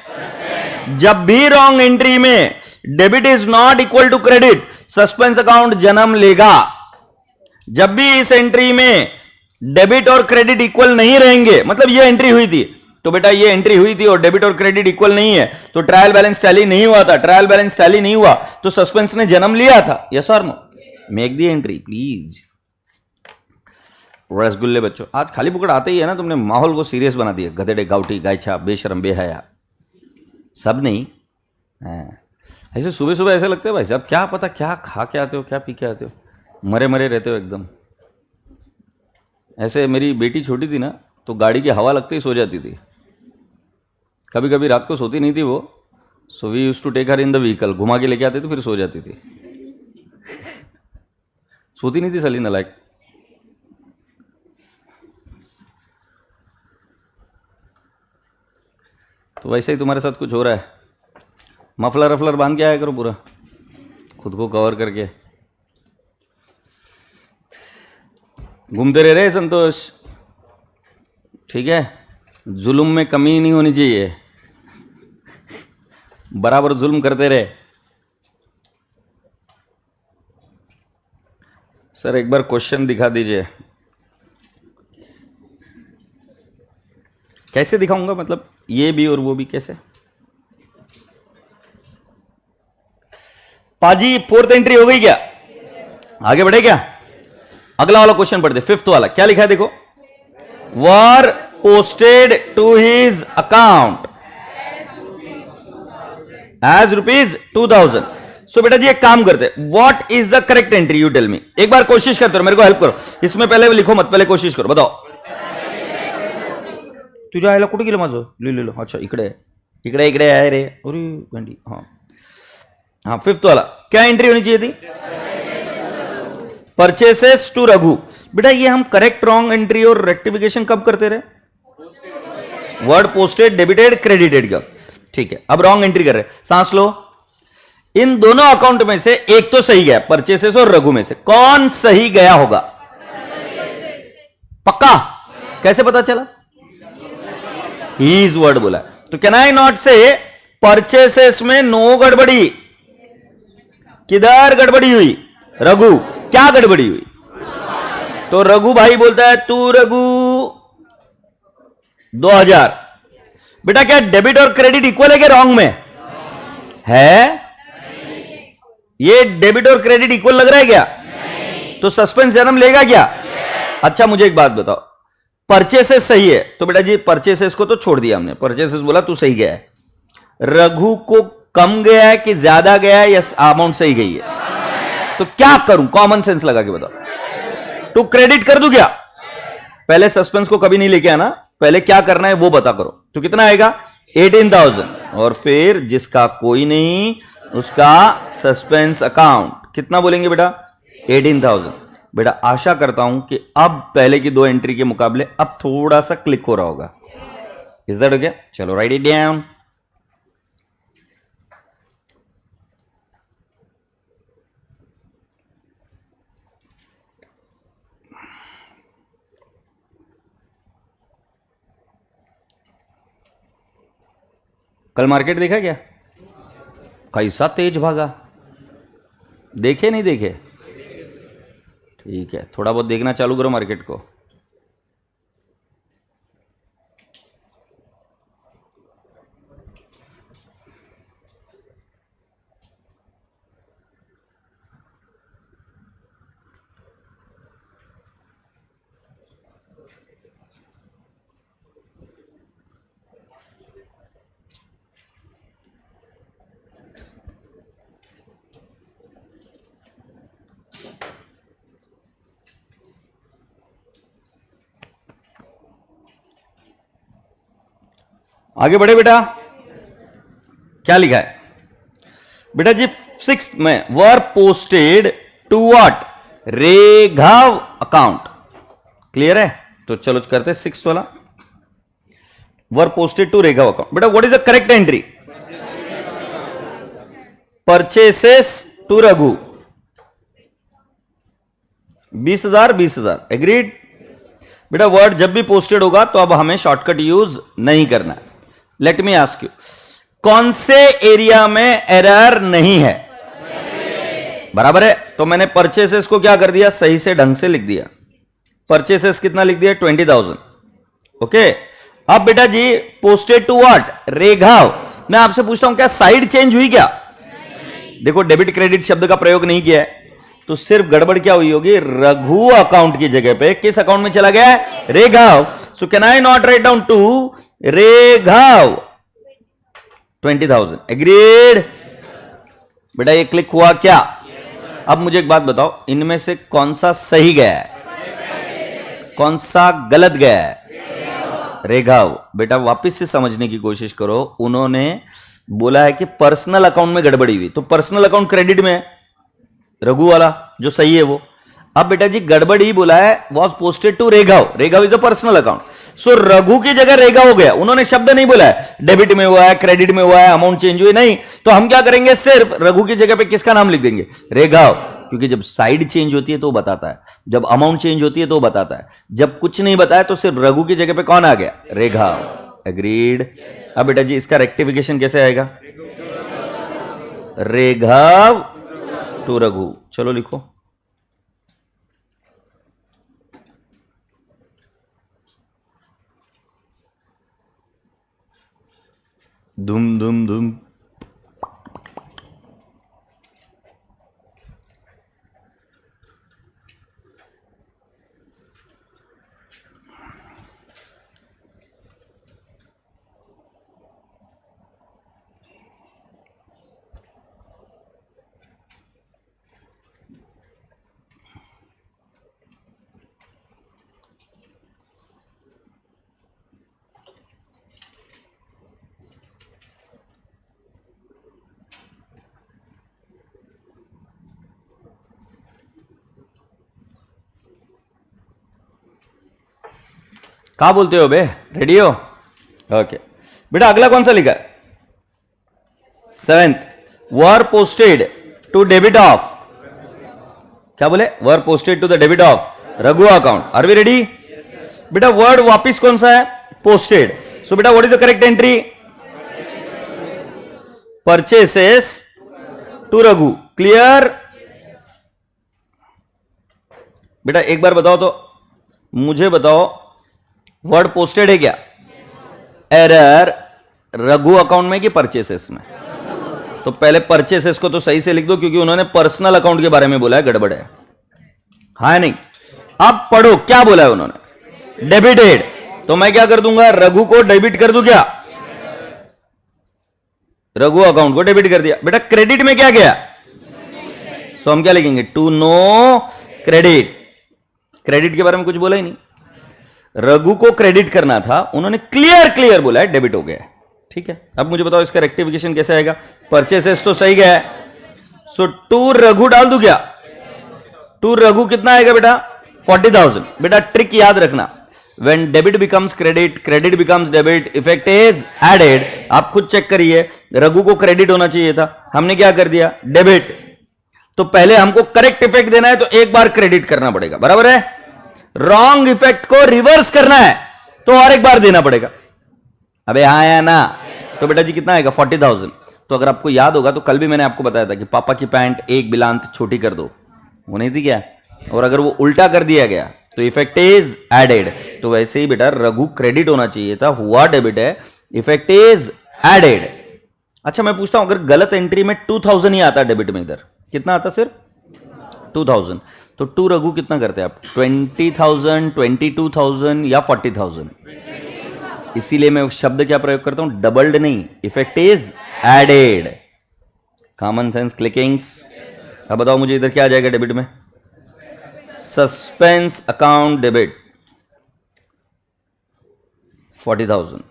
जब भी रॉन्ग एंट्री में debit is not equal to credit, suspense account जन्म लेगा। जब भी इस एंट्री में डेबिट और क्रेडिट इक्वल नहीं रहेंगे, मतलब ये एंट्री हुई थी तो बेटा ये एंट्री हुई थी और डेबिट और क्रेडिट इक्वल नहीं है, तो ट्रायल बैलेंस टैली नहीं हुआ था। ट्रायल बैलेंस टैली नहीं हुआ तो सस्पेंस ने जन्म लिया था। यस और no? Make the entry please. रसगुल्ले बच्चों, आज खाली पुकड़ आते ही है ना, तुमने माहौल को सीरियस बना दिया। गधेड़े, गाउटी, गायछा, बेशरम, बेहया, सब नहीं है। ऐसे सुबह सुबह ऐसे लगते हैं भाई साहब, क्या पता क्या खा के आते हो, क्या पी के आते हो, मरे मरे रहते हो एकदम। ऐसे मेरी बेटी छोटी थी ना, तो गाड़ी की हवा लगते ही सो जाती थी। कभी कभी रात को सोती नहीं थी वो, so we used to take her in the vehicle, घुमा के लेके आते थे, फिर सो जाती थी। सोती नहीं थी सलीना लाइक। तो वैसे ही तुम्हारे साथ कुछ हो रहा है। मफलर रफलर बांध के आया करो पूरा, खुद को कवर करके। घूमते रह रहे संतोष, ठीक है। जुल्म में कमी नहीं होनी चाहिए, बराबर जुल्म करते रहे। सर एक बार क्वेश्चन दिखा दीजिए। कैसे दिखाऊंगा, मतलब ये भी और वो भी कैसे? पाजी फोर्थ एंट्री हो गई क्या? आगे बढ़े क्या? अगला वाला क्वेश्चन पढ़ते, फिफ्थ वाला। क्या लिखा है देखो, were posted to his account as ₹2000। So बेटा जी एक काम करते, what is the correct entry, you tell me. एक बार कोशिश करते हो, मेरे को हेल्प करो इसमें। पहले लिखो मत, पहले कोशिश करो, बताओ। तुझ्या आईला कुठे गेलं माझं? लिहिलेलं, अच्छा इकडे इकडे इकडे आहे रे। अरे वेंडी, हाँ हाँ फिफ्थ वाला क्या एंट्री होनी चाहिए थी? Purchases to Raghu. बेटा ये हम करेक्ट रॉन्ग एंट्री और रेक्टिफिकेशन कब करते रहे? वर्ड पोस्टेड, डेबिटेड, क्रेडिटेड का। ठीक है, अब रॉन्ग एंट्री कर रहे, सांस लो। इन दोनों अकाउंट में से एक तो सही गया, परचेसेस और रघु में से कौन सही गया होगा? पक्का? कैसे पता चला? हीज वर्ड बोला, तो कैन आई नॉट से परचेसेस में नो गड़बड़ी? किधर गड़बड़ी हुई? रघु। क्या गड़बड़ी हुई? तो रघु भाई बोलता है तू रघु 2000। बेटा क्या डेबिट और क्रेडिट इक्वल है क्या रॉन्ग में? है? ये डेबिट और क्रेडिट इक्वल लग रहा है क्या? तो सस्पेंस जन्म लेगा क्या? अच्छा मुझे एक बात बताओ, परचेसेस सही है तो बेटा जी परचेसेस को तो छोड़ दिया हमने, परचेसेस बोला तू सही गया है। रघु को कम गया है कि ज्यादा गया है या अमाउंट सही गई है? तो क्या करूं, कॉमन सेंस लगा के बताओ। टू क्रेडिट कर दूं क्या? पहले सस्पेंस को कभी नहीं लेके आना, पहले क्या करना है वो बता करो। तो कितना आएगा? 18,000। और फिर जिसका कोई नहीं उसका सस्पेंस अकाउंट कितना बोलेंगे बेटा? 18,000। बेटा आशा करता हूं कि अब पहले की दो एंट्री के मुकाबले अब थोड़ा सा क्लिक हो रहा होगा। Is that okay? चलो राइट इट डाउन। कल मार्केट देखा क्या? कैसा तेज भागा, देखे नहीं देखे? ठीक है, थोड़ा बहुत देखना चालू करो मार्केट को। आगे बढ़े बेटा, क्या लिखा है बेटा जी? 6th में were posted to what? Raghav account. Clear है? तो चलो करते हैं 6th वाला, were posted to Raghav account. बेटा what is the correct entry? Purchases to Raghu 20,000 20,000। Agreed? बेटा वर्ड जब भी पोस्टेड होगा तो अब हमें शॉर्टकट यूज नहीं करना है। लेट मी आस्क यू, कौन से एरिया में एरर नहीं है? बराबर है, तो मैंने परचेसेस को क्या कर दिया? सही से ढंग से लिख दिया। परचेसेस कितना लिख दिया? 20,000। ओके, अब बेटा जी पोस्टेड टू व्हाट? रेघव। मैं आपसे पूछता हूं क्या साइड चेंज हुई क्या? देखो डेबिट क्रेडिट शब्द का प्रयोग नहीं किया है, तो सिर्फ गड़बड़ क्या हुई होगी, रघु अकाउंट की जगह पे किस अकाउंट में चला गया है, Raghav. So can I not write down to Raghav 20,000. Agreed. बेटा ये क्लिक हुआ क्या? अब मुझे एक बात बताओ, इनमें से कौन सा सही गया है, कौन सा गलत गया है? रेघाव. बेटा वापस से समझने की कोशिश करो. उन्होंने बोला है कि पर्सनल अकाउंट में गड़बड़ी हुई, तो पर्सनल अकाउंट क्रेडिट में है, रघु वाला जो सही है वो. अब बेटा जी गड़बड़ ही बोला है, was posted to Raghav. Raghav is a personal account. So Raghu की जगह रेघाव हो गया. उन्होंने शब्द नहीं बोला है डेबिट में हुआ है, क्रेडिट में हुआ है, अमाउंट चेंज हुई नहीं. तो हम क्या करेंगे, सिर्फ रघु की जगह पे किसका नाम लिख देंगे, रेघाव. क्योंकि जब साइड चेंज होती है तो बताता है, जब अमाउंट चेंज होती है तो बताता है, जब कुछ नहीं बताया तो सिर्फ रघु की जगह पे कौन आ गया, रेघाव. एग्रीड. अब बेटा जी इसका रेक्टिफिकेशन कैसे आएगा, रेघाव टू रघु. चलो लिखो. धूम धूम धूम. कहा बोलते हो बे, रेडी हो? ओके बेटा अगला कौन सा लिखा है, 7th. Were posted to debit of, क्या बोले, were posted to the debit of Raghu account. Are we ready? बेटा वर्ड वापिस कौन सा है, पोस्टेड. सो बेटा what is the correct entry, purchases to Raghu. Clear? बेटा एक बार बताओ तो, मुझे बताओ वर्ड पोस्टेड है क्या, एरर रघु अकाउंट में कि परचेसेस में? तो पहले परचेसेस को तो सही से लिख दो, क्योंकि उन्होंने पर्सनल अकाउंट के बारे में बोला है, गड़बड़ है. हाँ नहीं? अब पढ़ो क्या बोला है उन्होंने, डेबिटेड. तो मैं क्या कर दूंगा, रघु को डेबिट कर दूं क्या, रघु अकाउंट को डेबिट कर दिया. बेटा क्रेडिट में क्या गया, सो हम क्या लिखेंगे, टू नो क्रेडिट. क्रेडिट के बारे में कुछ बोला ही नहीं, रघु को क्रेडिट करना था, उन्होंने क्लियर बोला है, डेबिट हो गया है. ठीक है. अब मुझे बताओ इसका रेक्टिफिकेशन कैसे आएगा, परचेसेस तो सही गया है, सो टू रघु डाल दूं क्या, टू रघु कितना आएगा बेटा, 40,000. बेटा ट्रिक याद रखना, when debit becomes credit, credit becomes debit, effect is added. आप खुद चेक करिए, रघु को क्रेडिट होना चाहिए था, हमने क्या कर दिया, डेबिट. तो पहले हमको करेक्ट इफेक्ट देना है तो एक बार क्रेडिट करना पड़ेगा, बराबर है. रॉन्ग इफेक्ट को रिवर्स करना है तो और एक बार देना पड़ेगा. अबे हाँ या ना? तो बेटा जी कितना आएगा, 40,000. तो अगर आपको याद होगा तो कल भी मैंने आपको बताया था कि पापा की पैंट एक बिलांत छोटी कर दो, वो नहीं थी क्या, और अगर वो उल्टा कर दिया गया तो इफेक्ट इज एडेड. तो वैसे ही बेटा रघु क्रेडिट होना चाहिए था, हुआ डेबिट है, इफेक्ट इज एडेड. अच्छा मैं पूछता हूं, अगर गलत एंट्री में 2000 ही आता डेबिट में, इधर कितना आता, सिर्फ 2000, तो टू रघु कितना करते हैं आप, 20,000, 22,000 या 40,000? इसीलिए मैं शब्द क्या प्रयोग करता हूं, डबल्ड नहीं, effect is added. Common sense clickings. अब बताओ मुझे इधर क्या आ जाएगा डेबिट में, suspense account debit 40,000.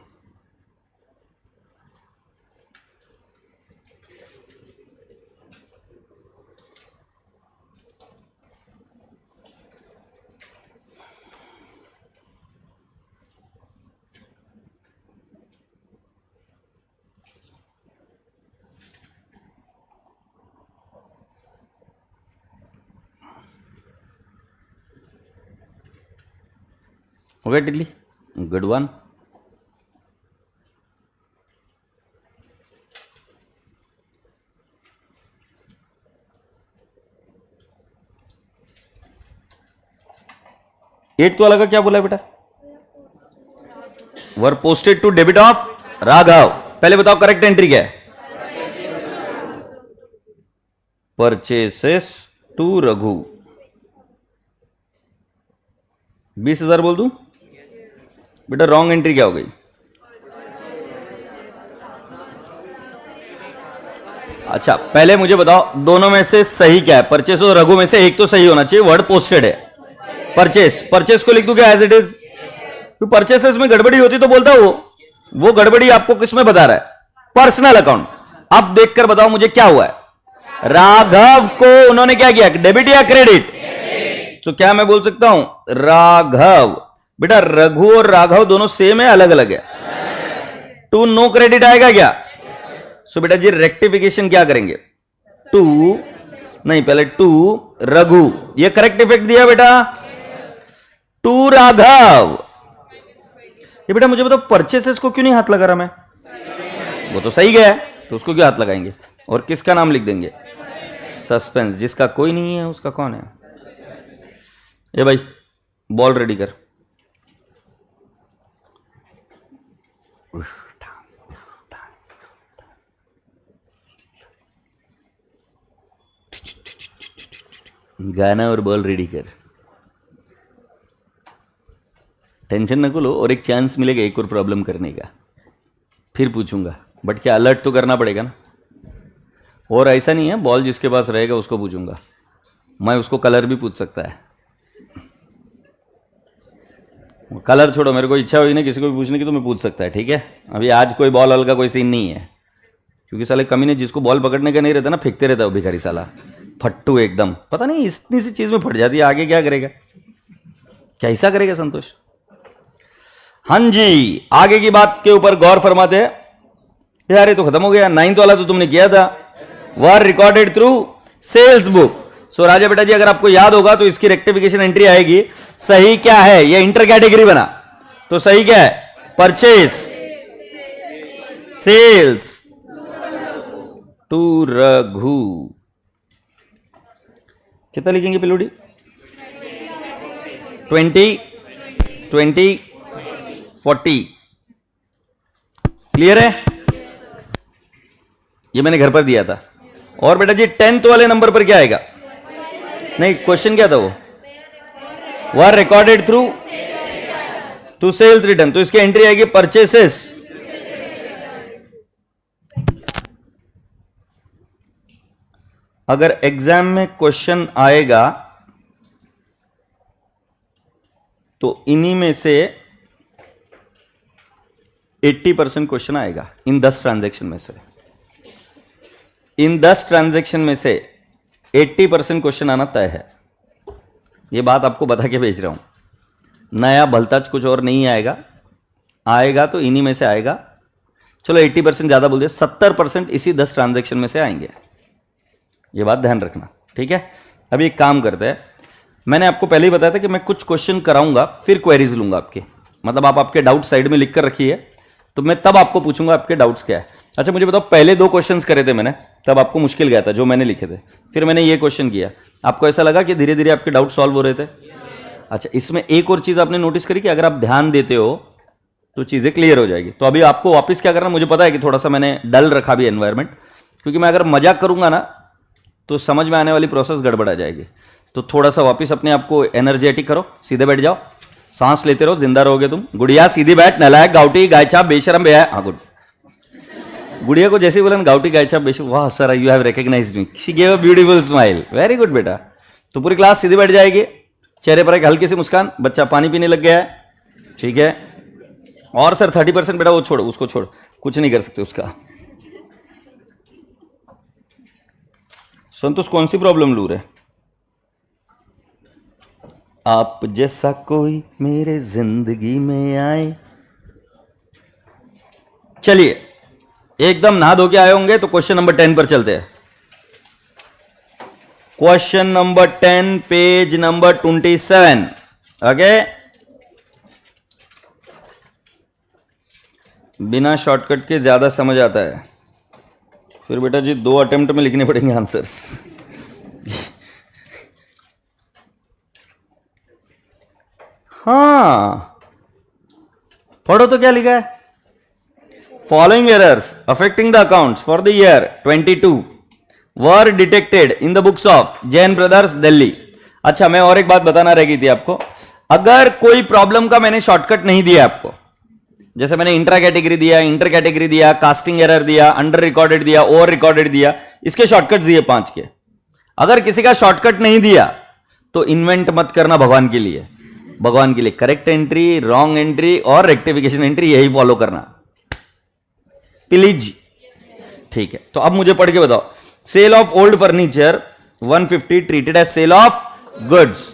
Okay, Tilly? Good one. Eight वाला का क्या बोला बेटा, were posted to debit of Raghav. पहले बताओ करेक्ट एंट्री क्या है, परचेसेस टू रघु, 20,000 बोल दूं? बेटा रॉन्ग एंट्री क्या हो गई? अच्छा पहले मुझे बताओ दोनों में से सही क्या है? परचेस और रघु में से एक तो सही होना चाहिए, वर्ड पोस्टेड है परचेस। परचेस को लिख दूं क्या एज इट इज? तो परचेसेस में गड़बड़ी होती तो बोलता वो गड़बड़ी आपको किस में बता रहा है? Personal account. अब देखकर बताओ मुझे क्या हुआ है? राघव को उन्होंने क्या किया, डेबिट या क्रेडिट? तो क्या मैं बोल सकता हूं राघव? बेटा रघु और राघव दोनों सेम है अलग अलग है? टू नो क्रेडिट आएगा क्या? सो बेटा जी रेक्टिफिकेशन क्या करेंगे? टू नहीं, पहले टू रघु, ये करेक्ट इफेक्ट दिया बेटा। टू राघव। ये बेटा मुझे बताओ परचेसेस को क्यों नहीं हाथ लगा रहा मैं? वो तो सही गया है, तो उसको क्यों हाथ लगाएंगे? और किसका नाम लिख देंगे? सस्पेंस। जिसका कोई नहीं है उसका कौन है? ये भाई बॉल रेडी कर। गाना और बॉल रेडी कर। टेंशन न लो, और एक चांस मिलेगा एक और प्रॉब्लम करने का, फिर पूछूंगा। बट क्या अलर्ट तो करना पड़ेगा ना। और ऐसा नहीं है बॉल जिसके पास रहेगा उसको पूछूंगा, मैं उसको कलर भी पूछ सकता है। कलर छोड़ो, मेरे को इच्छा हुई ना किसी को भी पूछने की तो मैं पूछ सकता है, ठीक है। अभी आज कोई बॉल हल का कोई सीन नहीं है, क्योंकि साले कमी ने जिसको बॉल पकड़ने का नहीं रहता ना, फेंकते रहता है वो भिखारी साला, फट्टू एकदम। पता नहीं इतनी सी चीज में फट जाती है, आगे क्या करेगा, कैसा करेगा संतोष। हाँ जी, आगे की बात के ऊपर गौर फरमाते हैं। यार ये तो खत्म हो गया, 9th वाला तो तुमने किया था, were recorded through sales book. So Raja बेटा जी अगर आपको याद होगा तो इसकी रेक्टिफिकेशन एंट्री आएगी। सही क्या है? ये इंटर कैटेगरी बना, तो सही क्या है? Purchase, sales, to Raghu. कितना लिखेंगे पिलोडी? 20, 20, 40। क्लियर है? ये मैंने घर पर दिया था। और बेटा जी 10th वाले नंबर पर क्या आएगा? नहीं, क्वेश्चन क्या था वो? Were recorded through to sales return, तो इसकी एंट्री आएगी परचेसेस। अगर एग्जाम में क्वेश्चन आएगा तो इन्हीं में से 80% क्वेश्चन आएगा इन 10 ट्रांजैक्शन में से। इन 10 ट्रांजैक्शन में से 80% क्वेश्चन आना तय है। ये बात आपको बता के भेज रहा हूं। नया भलताज कुछ और नहीं आएगा, आएगा तो इन्हीं में से आएगा। चलो 80% ज्यादा बोल दिया, 70% इसी 10 ट्रांजैक्शन में से आएंगे। ये बात ध्यान रखना, ठीक है। अभी एक काम करते हैं, मैंने आपको पहले ही बताया था कि मैं कुछ क्वेश्चन कराऊंगा फिर क्वेरीज लूंगा आपके, मतलब आप आपके डाउट साइड में लिख कर रखिए, तो मैं तब आपको पूछूंगा आपके डाउट्स क्या है। अच्छा मुझे बताओ, पहले 2 क्वेश्चंस करे थे मैंने, तब आपको मुश्किल गया था जो मैंने लिखे थे, फिर मैंने ये क्वेश्चन किया, आपको ऐसा लगा कि धीरे धीरे आपके डाउट सॉल्व हो रहे थे? अच्छा, इसमें एक और चीज आपने नोटिस करी कि अगर आप ध्यान देते हो तो चीजें क्लियर हो जाएगी। तो अभी आपको वापस क्या करना, मुझे पता है कि थोड़ा सा मैंने डल रखा भी एनवायरमेंट, क्योंकि मैं अगर मजाक करूंगा ना तो समझ में आने वाली प्रोसेस गड़बड़ा जाएगी। तो थोड़ा सा वापस अपने आप को एनर्जेटिक करो, सीधे बैठ जाओ, सांस लेते रहो, जिंदा रहोगे तुम। गुड़िया सीधी बैठ, नलायक, गाउटी, गायछाप, बेशरम, बेहाया। हाँ गुड। गुड़िया को जैसे ही बोला गाउटी, गायछाप, बेशरम, वाह sir you have recognised me, she gave a beautiful smile, very good बेटा। तो पूरी क्लास सीधी बैठ जाएगी, चेहरे पर एक हल्की सी मुस्कान, बच्चा पानी पीने लग गया है, ठीक है। और सर 30% बेटा वो छोड़, उसको छोड़, कुछ नहीं कर सकते उसका। संतोष कौन सी प्रॉब्लम लू रहे? आप जैसा कोई मेरे जिंदगी में आए। चलिए एकदम नहा धो के आए होंगे तो क्वेश्चन नंबर 10 पर चलते हैं। Question number 10 page number 27। Okay, बिना शॉर्टकट के ज्यादा समझ आता है, फिर बेटा जी 2 अटेम्प्ट में लिखने पड़ेंगे आंसर्स। हाँ पढ़ो तो क्या लिखा है? Following errors affecting the accounts for the year 22 were detected in the books of Jain brothers Delhi. अच्छा, मैं और एक बात बताना रह गई थी आपको। अगर कोई प्रॉब्लम का मैंने शॉर्टकट नहीं दिया आपको, जैसे मैंने इंट्रा कैटेगरी दिया, इंटर कैटेगरी दिया, कास्टिंग एरर दिया, अंडर रिकॉर्डेड दिया, ओवर रिकॉर्डेड दिया, इसके शॉर्टकट दिए 5 के। अगर किसी का शॉर्टकट नहीं दिया तो इन्वेंट मत करना भगवान के लिए। भगवान के लिए करेक्ट एंट्री, रॉन्ग एंट्री और रेक्टिफिकेशन एंट्री यही फॉलो करना प्लीज। ठीक है, तो अब मुझे पढ़ के बताओ। Sale of old furniture 150 treated as sale of goods.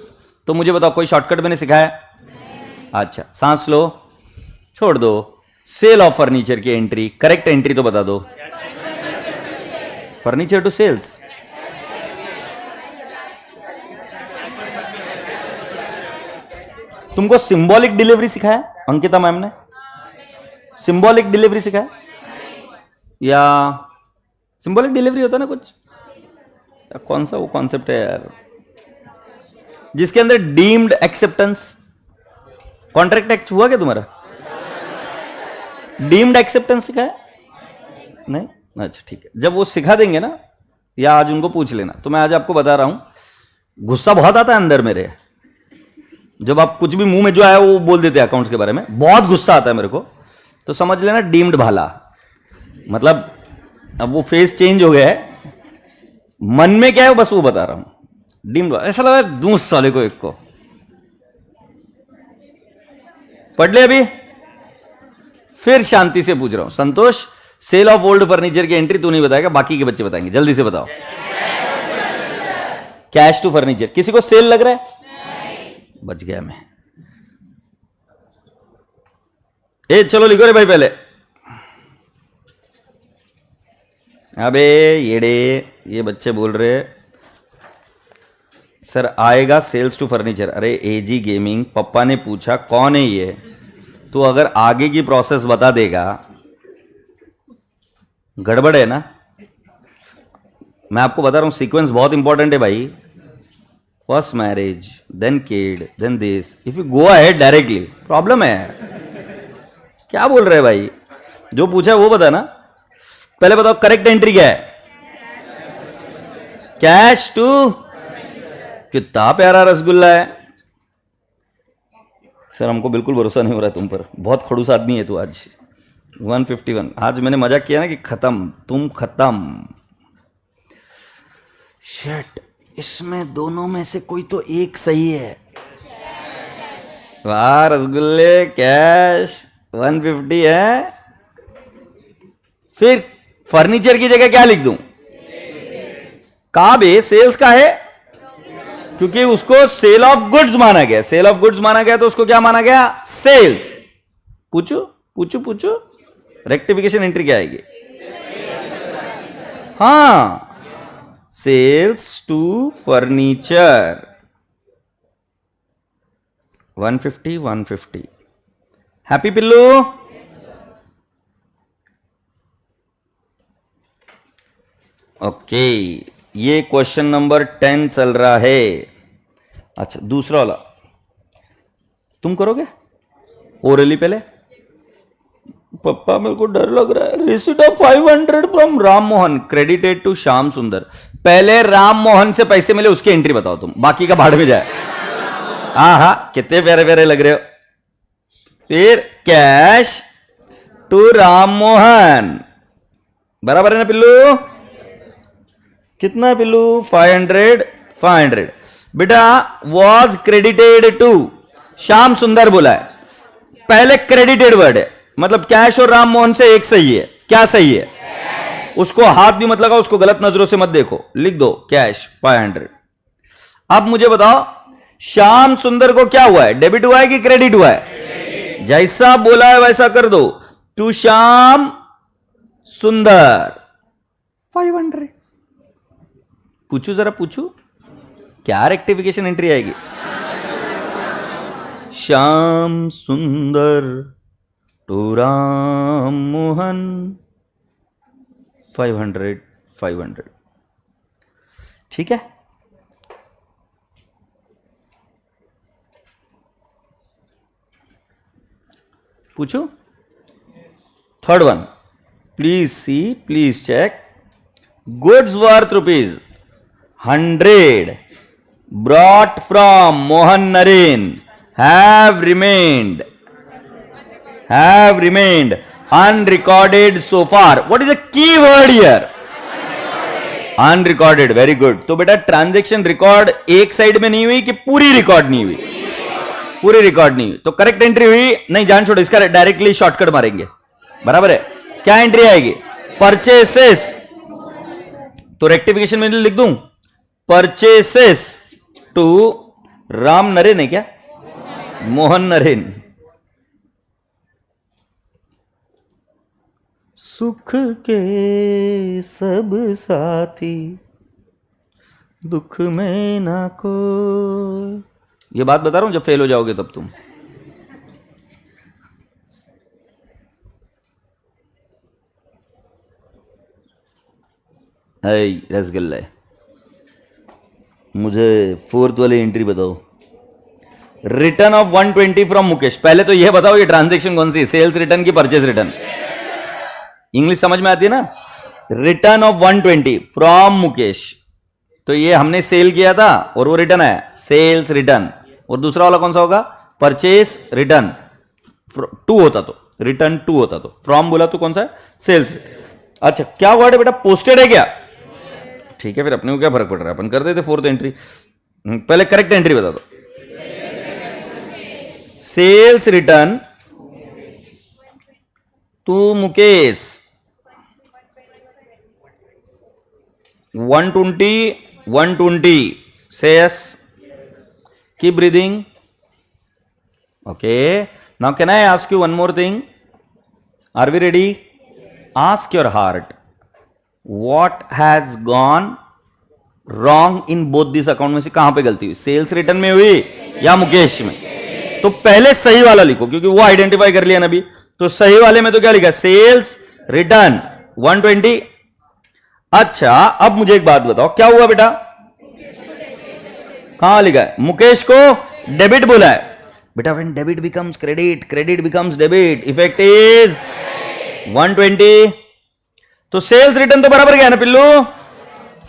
तो मुझे बताओ कोई शॉर्टकट मैंने सिखाया? अच्छा, सांस लो, छोड़ दो। सेल ऑफ फर्नीचर की एंट्री, करेक्ट एंट्री तो बता दो। Furniture to sales. तुमको सिंबॉलिक डिलीवरी सिखाया अंकिता मैम ने? सिंबॉलिक डिलीवरी सिखाया या सिंबॉलिक डिलीवरी होता ना कुछ, कौन सा वो कॉन्सेप्ट है यार जिसके अंदर डीम्ड एक्सेप्टेंस? कॉन्ट्रैक्ट एक्ट हुआ क्या तुम्हारा? डीम्ड एक्सेप्टेंस सिखाया नहीं? अच्छा ठीक है, जब वो सिखा देंगे ना, या आज उनको पूछ लेना। तो मैं आज आपको बता रहा हूं, गुस्सा बहुत आता है अंदर मेरे, जब आप कुछ भी मुंह में जो आया वो बोल देते हैं अकाउंट्स के बारे में, बहुत गुस्सा आता है मेरे को। तो समझ लेना डीम्ड भाला, मतलब अब वो फेस चेंज हो गया है, मन में क्या है बस वो बता रहा हूं। डीम्ड भाला, ऐसा लगा दूं साले को एक को। पढ़ ले अभी, फिर शांति से पूछ रहा हूं। संतोष, सेल ऑफ ओल्ड फर्नीचर की एंट्री तू नहीं बताएगा, बाकी के बच्चे बताएंगे, जल्दी से बताओ। Cash to furniture. किसी को सेल लग रहा है? बच गया मैं। चलो लिखो रे भाई पहले। अबे ये बच्चे बोल रहे सर आएगा सेल्स टू फर्नीचर। अरे एजी गेमिंग, पप्पा ने पूछा कौन है ये, तो अगर आगे की प्रोसेस बता देगा, गड़बड़ है ना। मैं आपको बता रहा हूं सीक्वेंस बहुत इंपॉर्टेंट है भाई। First marriage, then kid, then this, if you go ahead directly problem है। क्या बोल रहे हैं भाई? जो पूछा है वो बता ना। पहले बताओ करेक्ट एंट्री क्या है? Cash to. कितना प्यारा रसगुल्ला है सर, हमको बिल्कुल भरोसा नहीं हो रहा है तुम पर, बहुत खड़ूस आदमी है तू आज। 151। आज मैंने मजाक किया ना कि खत्म, तुम खत्म। शिट, इसमें दोनों में से कोई तो एक सही है। वाह रसगुल्ले, कैश 150 है। फिर फर्नीचर की जगह क्या लिख दूं? कहा बे सेल्स का है, क्योंकि उसको सेल ऑफ गुड्स माना गया। सेल ऑफ गुड्स माना गया तो उसको क्या माना गया? सेल्स। पूछो पूछो पूछो, रेक्टिफिकेशन एंट्री क्या आएगी? हाँ, सेल्स टू फर्नीचर 150 150। हैप्पी पिल्लू? ओके, ये क्वेश्चन नंबर 10 चल रहा है। अच्छा दूसरा वाला तुम करोगे ओरली पहले? पप्पा मेरे को डर लग रहा है। Receipt of 500 from Ram Mohan credited to Shyam Sundar. पहले राम मोहन से पैसे मिले उसकी एंट्री बताओ तुम, बाकी का भाड़ में जाए। हाँ कितने प्यारे प्यारे लग रहे हो। फिर कैश टू राम मोहन, बराबर है ना पिल्लू? कितना है पिल्लू? 500 500। बेटा वॉज क्रेडिटेड टू श्याम सुंदर बोला है, पहले क्रेडिटेड वर्ड है, मतलब कैश और राम मोहन से एक सही है। क्या सही है? उसको हाथ भी मत लगाओ, उसको गलत नजरों से मत देखो, लिख दो कैश 500। अब मुझे बताओ श्याम सुंदर को क्या हुआ है? डेबिट हुआ है कि क्रेडिट हुआ है? जैसा बोला है वैसा कर दो। टू श्याम सुंदर 500। पूछू जरा, पूछू क्या रेक्टिफिकेशन एंट्री आएगी? श्याम सुंदर टू राम मोहन 500 500। ठीक है, पूछो। Third one, please see, please check. Goods worth rupees 100 brought from Mohan Naren have remained unrecorded so far. What is the key word here? Unrecorded. Very good. तो बेटा ट्रांजेक्शन रिकॉर्ड एक side में नहीं हुई कि पूरी रिकॉर्ड नहीं हुई? पूरी रिकॉर्ड नहीं हुई. तो करेक्ट एंट्री हुई नहीं. जान छोड़ो, इसका डायरेक्टली शॉर्टकट मारेंगे. बराबर है. क्या एंट्री आएगी? परचेसेस. तो रेक्टिफिकेशन में लिख दूं परचेसेस टू राम नरेन है क्या? मोहन नरेन. सुख के सब साथी दुख में ना कोई. ये बात बता रहा हूं, जब फेल हो जाओगे तब तुम. रसगुल्ला है. मुझे फोर्थ वाली एंट्री बताओ. Return of 120 from Mukesh. पहले तो यह बताओ ये ट्रांजेक्शन कौन सी? सेल्स रिटर्न की परचेज रिटर्न? इंग्लिश समझ में आती है ना? Return of 120 from Mukesh. तो ये हमने सेल किया था और वो रिटर्न है सेल्स रिटर्न. और दूसरा वाला कौन सा होगा? Purchase return. 2 होता तो रिटर्न 2 होता तो. फ्रॉम बोला तो कौन सा है? Sales return. अच्छा, क्या वर्ड है बेटा? पोस्टेड है क्या? ठीक है, फिर अपने को क्या फर्क पड़ रहा है, अपन कर देते फोर्थ एंट्री. पहले करेक्ट एंट्री बता दो. Sales return to Mukesh 120. Say yes. Keep breathing. Okay. Now can I ask you one more thing? Are we ready? Ask your heart. What has gone wrong in both these account में से कहां पे गलती हुई? Sales return में हुई या मुकेश में? तो पहले सही वाला लिखो, क्योंकि वो आइडेंटिफाई कर लिया ना अभी. तो सही वाले में तो क्या लिखा? Sales return 120. अच्छा, अब मुझे एक बात बताओ, क्या हुआ बेटा? कहां लिखा है? मुकेश को डेबिट बोला है बेटा. When debit becomes credit, credit becomes debit, effect is 120. तो सेल्स रिटर्न तो बराबर गया ना पिल्लू?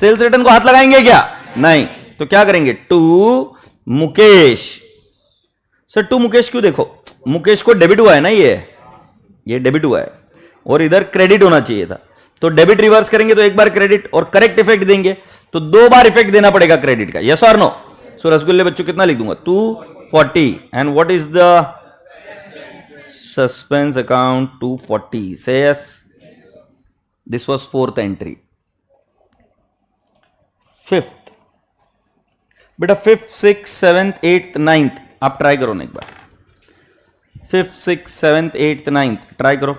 सेल्स रिटर्न को हाथ लगाएंगे क्या? नहीं. तो क्या करेंगे? To Mukesh. Sir to Mukesh क्यों? देखो, मुकेश को डेबिट हुआ है ना, ये डेबिट हुआ है और इधर क्रेडिट होना चाहिए था. तो डेबिट रिवर्स करेंगे तो एक बार क्रेडिट और करेक्ट इफेक्ट देंगे तो 2 बार इफेक्ट देना पड़ेगा क्रेडिट का. यस और नो? सो रसगुल्ले बच्चों कितना लिख दूंगा? 240. And what is the suspense account? 240. से yes. This was fourth entry. Fifth बेटा, 5th 6th 7th 8th 9th आप ट्राई करो ना एक बार. 5th 6th 7th 8th 9th try करो.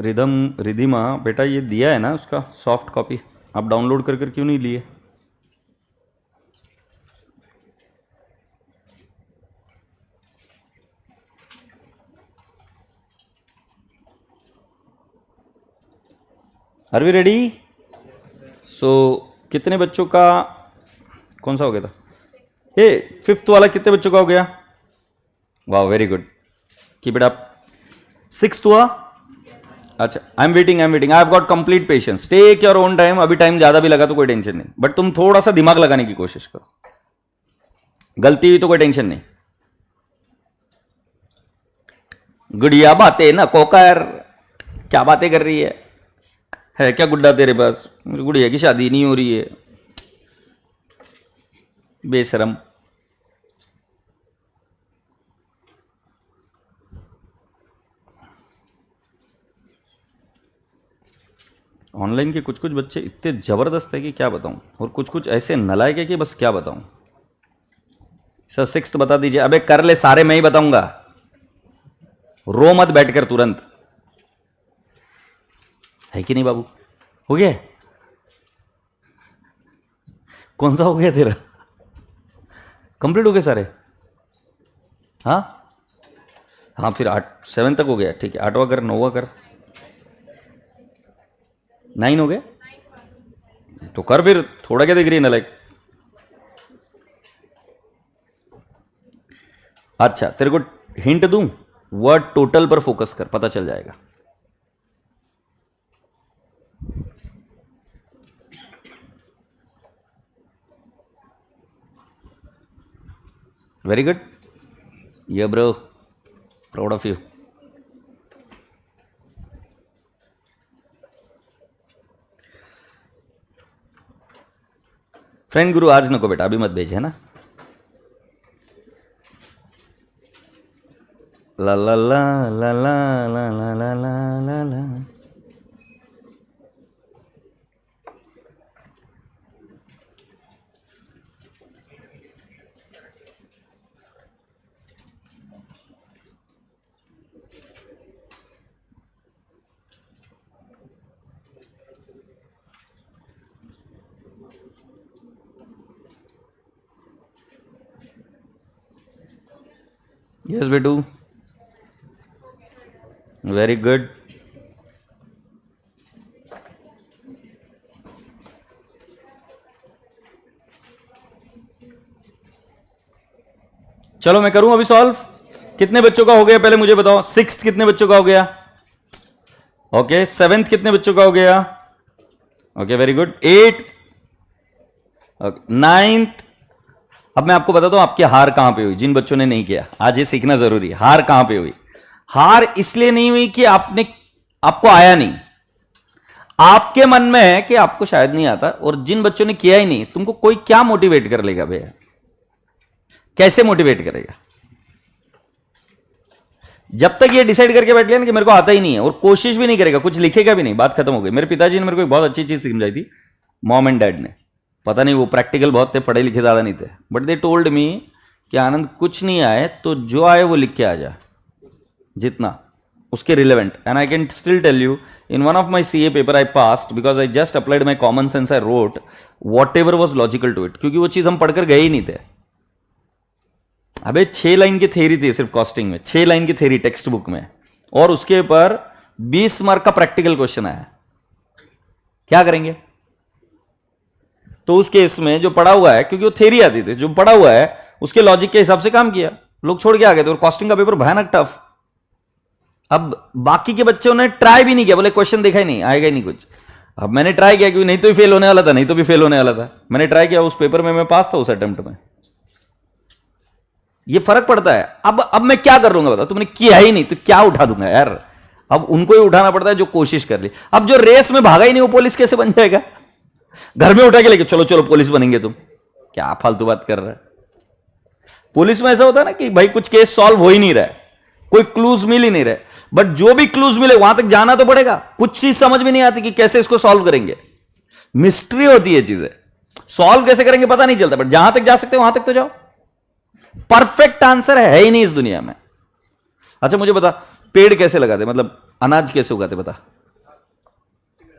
रिदम रिधिमा बेटा ये दिया है ना उसका सॉफ्ट कॉपी, आप डाउनलोड कर कर क्यों नहीं लिए? Are we ready? सो कितने बच्चों का कौन सा हो गया था? ये 5th वाला कितने बच्चों का हो गया? वाह very good, keep it up. 6th हुआ? अच्छा, I am waiting, I have got complete patience, take your own time. अभी टाइम ज्यादा भी लगा तो कोई टेंशन नहीं, बट तुम थोड़ा सा दिमाग लगाने की कोशिश करो। गलती हुई तो कोई टेंशन नहीं। गुड़िया बातें ना कोकर, क्या बातें कर रही है क्या गुड्डा तेरे पास? गुड़िया की शादी नहीं हो रही है, बेशरम। ऑनलाइन के कुछ कुछ बच्चे इतने जबरदस्त है कि क्या बताऊं, और कुछ कुछ ऐसे नलायक है कि बस क्या बताऊं। सर 6th बता दीजिए। अबे कर ले सारे, मैं ही बताऊंगा, रो मत बैठकर तुरंत, है कि नहीं बाबू? हो गया? कौन सा हो गया तेरा? कंप्लीट हो गए सारे? हाँ हाँ, फिर 7 तक हो गया, ठीक है। 8वां कर, 9वां कर, 9 हो गए तो कर, फिर थोड़ा क्या देख रही है नलायक। अच्छा तेरे को हिंट दूं, वर्ड टोटल पर फोकस कर, पता चल जाएगा। वेरी गुड, ये bro, proud of you. Friend गुरु आज नको बेटा, अभी मत भेज, है ना? ला ला ला ला ला ला ला ला ला ला। यस बेटू, वेरी गुड। चलो मैं करूं अभी सॉल्व। कितने बच्चों का हो गया पहले मुझे बताओ? 6th कितने बच्चों का हो गया? ओके 7th कितने बच्चों का हो गया? Okay very good. 8th, 9th। अब मैं आपको बताता हूं आपकी हार कहां पे हुई, जिन बच्चों ने नहीं किया। आज ये सीखना जरूरी है, हार कहां पे हुई। हार इसलिए नहीं हुई कि आपको आया नहीं, आपके मन में है कि आपको शायद नहीं आता, और जिन बच्चों ने किया ही नहीं, तुमको कोई क्या मोटिवेट कर लेगा भैया? कैसे मोटिवेट करेगा? जब तक ये डिसाइड करके बैठ लिया ना कि मेरे को आता ही नहीं है, और कोशिश भी नहीं करेगा, कुछ लिखेगा भी नहीं, बात खत्म हो गई। मेरे पिताजी ने मेरे को एक बहुत अच्छी चीज समझाई थी, मॉम एंड डैड ने। पता नहीं वो प्रैक्टिकल बहुत थे, पढ़े लिखे ज्यादा नहीं थे, बट दे टोल्ड मी कि आनंद कुछ नहीं आए तो जो आए वो लिख के आ जा, जितना उसके relevant. And I can still tell you, in one of my CA paper I passed because I just applied my common sense, I wrote whatever was logical to it, क्योंकि वो चीज हम पढ़कर गए ही नहीं थे। अबे 6 लाइन की थेरी थी सिर्फ कॉस्टिंग में, 6 लाइन की थेरी टेक्स्ट बुक में, और उसके ऊपर 20 मार्क का प्रैक्टिकल क्वेश्चन आया। क्या करेंगे? तो उस केस में जो पढ़ा हुआ है, क्योंकि वो थेरी आती थी, जो पढ़ा हुआ है उसके लॉजिक के हिसाब से काम किया, लोग छोड़ के आ गए थे, और कॉस्टिंग का पेपर भयानक टफ। अब बाकी के बच्चों ने ट्राई भी नहीं किया, बोले क्वेश्चन देखा ही नहीं, आएगा ही नहीं कुछ। अब मैंने ट्राई किया, क्योंकि नहीं तो ही फेल होने वाला था, नहीं तो भी फेल होने वाला था। मैंने ट्राई किया, उस पेपर में मैं पास था, उस अटेम्प्ट में। ये फर्क पड़ता है। अब मैं क्या कर लूंगा बता, तुमने किया ही नहीं तो क्या उठा दूंगा यार? अब उनको ही उठाना पड़ता है जो कोशिश कर ली। अब जो रेस में भागा ही नहीं वो पुलिस कैसे बन जाएगा? घर में उठा के लेके चलो चलो पुलिस बनेंगे तुम, क्या फालतू बात कर रहा है? पुलिस में ऐसा होता है ना कि भाई कुछ केस सॉल्व हो ही नहीं रहा है, कोई क्लूज मिल ही नहीं रहे, बट जो भी क्लूज मिले वहां तक जाना तो पड़ेगा। कुछ चीज समझ में नहीं आती कि कैसे इसको सॉल्व करेंगे, मिस्ट्री होती है चीजें, सॉल्व कैसे करेंगे पता नहीं चलता, बट जहां तक जा सकते वहां तक तो जाओ। परफेक्ट आंसर है ही नहीं इस दुनिया में। अच्छा मुझे बता, पेड़ कैसे लगाते, मतलब अनाज कैसे उगाते, बता।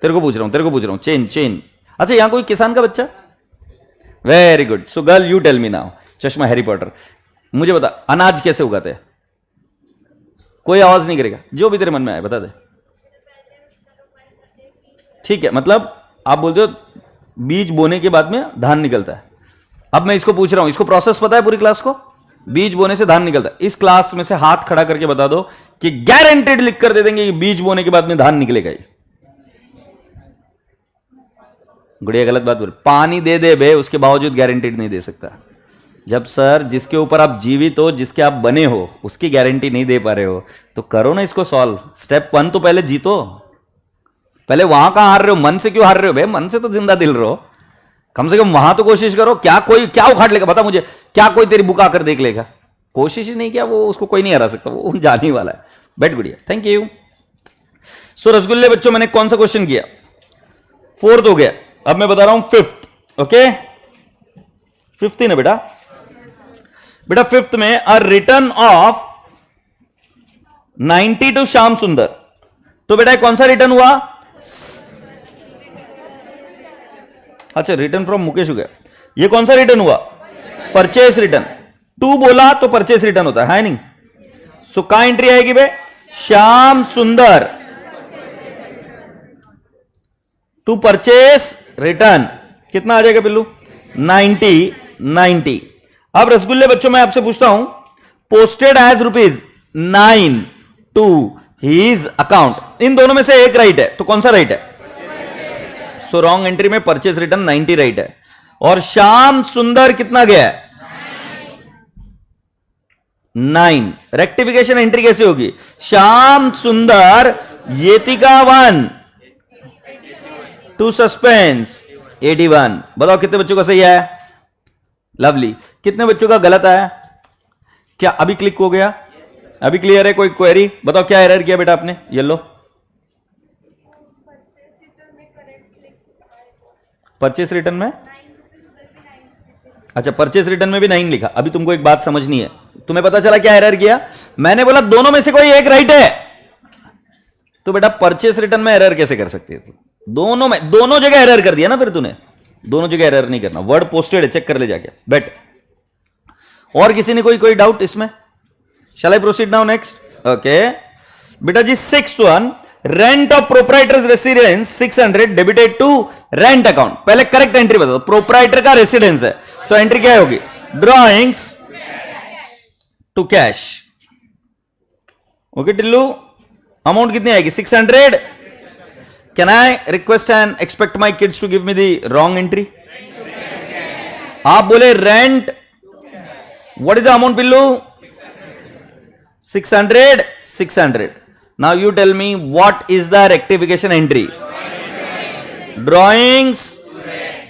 तेरे को पूछ रहा हूं चेन चेन। अच्छा यहां कोई किसान का बच्चा? Very good. So girl you tell me now, चश्मा हैरी पॉटर, मुझे बता अनाज कैसे उगाते हैं? कोई आवाज नहीं करेगा, जो भी तेरे मन में आए बता दे। ठीक है, मतलब आप बोलते हो बीज बोने के बाद में धान निकलता है। अब मैं इसको पूछ रहा हूं, इसको प्रोसेस पता है पूरी क्लास को? बीज बोने से धान निकलता है। इस क्लास में से हाथ खड़ा करके बता दो कि गारंटेड लिख कर दे देंगे कि बीज बोने के बाद में धान निकलेगा ही। गुड़िया गलत बात बोल, पानी दे दे बे, उसके बावजूद गारंटेड नहीं दे सकता। जब सर जिसके ऊपर आप जीवित हो, जिसके आप बने हो, उसकी गारंटी नहीं दे पा रहे हो, तो करो ना इसको सॉल्व। स्टेप 1 तो पहले जीतो। पहले वहां कहां हार रहे हो? मन से क्यों हार रहे हो बे? मन से तो जिंदा दिल रहो, कम से कम वहां तो कोशिश करो। क्या कोई क्या उखाड़ लेगा बता मुझे? क्या कोई तेरी बुक आकर देख लेगा? कोशिश ही नहीं किया वो, उसको कोई नहीं हरा सकता, वो जाने वाला है। बैठ गुड़िया, थैंक यू। सो रसगुल्ले बच्चों, मैंने कौन सा क्वेश्चन किया? 4th हो गया। अब मैं बता रहा हूं 5th। ओके 5th ही ना बेटा? बेटा 5th में अ रिटर्न ऑफ 90 टू श्याम सुंदर। तो बेटा कौन सा रिटर्न हुआ? अच्छा रिटर्न फ्रॉम मुकेश हो गया। ये कौन सा रिटर्न हुआ? Purchase return. 2 बोला तो परचेस रिटर्न होता है नहीं? सो कहां एंट्री आएगी बे? श्याम सुंदर टू परचेस रिटर्न। कितना आ जाएगा बिल्लू? 90। अब रसगुल्ले बच्चों मैं आपसे पूछता हूं, posted as ₹9 to his account, इन दोनों में से एक राइट है, तो कौन सा राइट है? सो रॉन्ग एंट्री में परचेस रिटर्न 90 राइट है। और श्याम सुंदर कितना गया है? 9। रेक्टिफिकेशन एंट्री कैसे होगी? श्याम सुंदर येतिका 1 टू सस्पेंस 81। बताओ कितने बच्चों का सही है? लवली। कितने बच्चों का गलत आया? क्या अभी क्लिक हो गया? अभी क्लियर है? कोई क्वेरी बताओ, क्या एरर किया बेटा आपने? येलो परचेस रिटर्न में, अच्छा परचेस रिटर्न में भी 9 लिखा। अभी तुमको एक बात समझनी है, तुम्हें पता चला क्या एरर किया? मैंने बोला दोनों में से कोई एक राइट है, तो बेटा परचेस रिटर्न में एरर कैसे कर सकती है तू? दोनों में, दोनों जगह एरर कर दिया ना फिर तूने। दोनों जगह एरर नहीं करना, वर्ड पोस्टेड है, चेक कर ले जाके। बैठ। और किसी ने कोई डाउट इसमें? Shall I proceed now next? Okay बेटा जी 6th one, rent of proprietor's residence 600 debited to rent account. पहले करेक्ट एंट्री बता दो। प्रोप्राइटर का रेसिडेंस है तो एंट्री क्या होगी? Drawings to cash. ओके टिल्लू, अमाउंट कितनी आएगी? 600। Can I request and expect my kids to give me the wrong entry? आप बोले rent, what is the amount पिल्लू? 600। Now you tell me what is the rectification entry? Drawings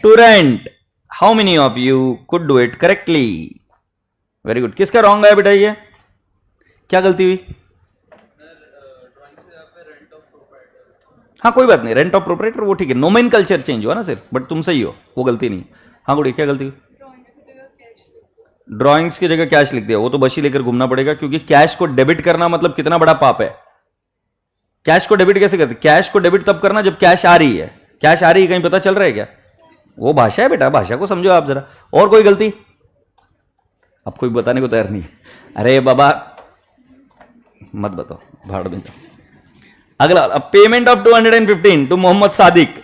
to rent. How many of you could do it correctly? Very good. किसका wrong है बेटा? ये क्या गलती हुई? हाँ कोई बात नहीं, रेंट ऑफ प्रोप्राइटर वो ठीक है, नोमेनकल्चर चेंज हुआ ना सिर्फ, बट तुम सही हो, वो गलती नहीं। हाँ गुड़ी क्या गलती हुई? ड्राइंग्स की जगह कैश लिख दिया, वो तो बस ही लेकर घूमना पड़ेगा, क्योंकि कैश को डेबिट करना मतलब कितना बड़ा पाप है। कैश को डेबिट कैसे करते? कैश को डेबिट तब करना जब कैश आ रही है। कैश आ रही है कहीं पता चल रहा है क्या? वो भाषा है बेटा, भाषा को समझो आप जरा। और कोई गलती? अब कोई बताने को तैयार नहीं। अरे बाबा मत बताओ, भाड़ में जाओ। अगला, payment of 215 to Mohammad Sadiq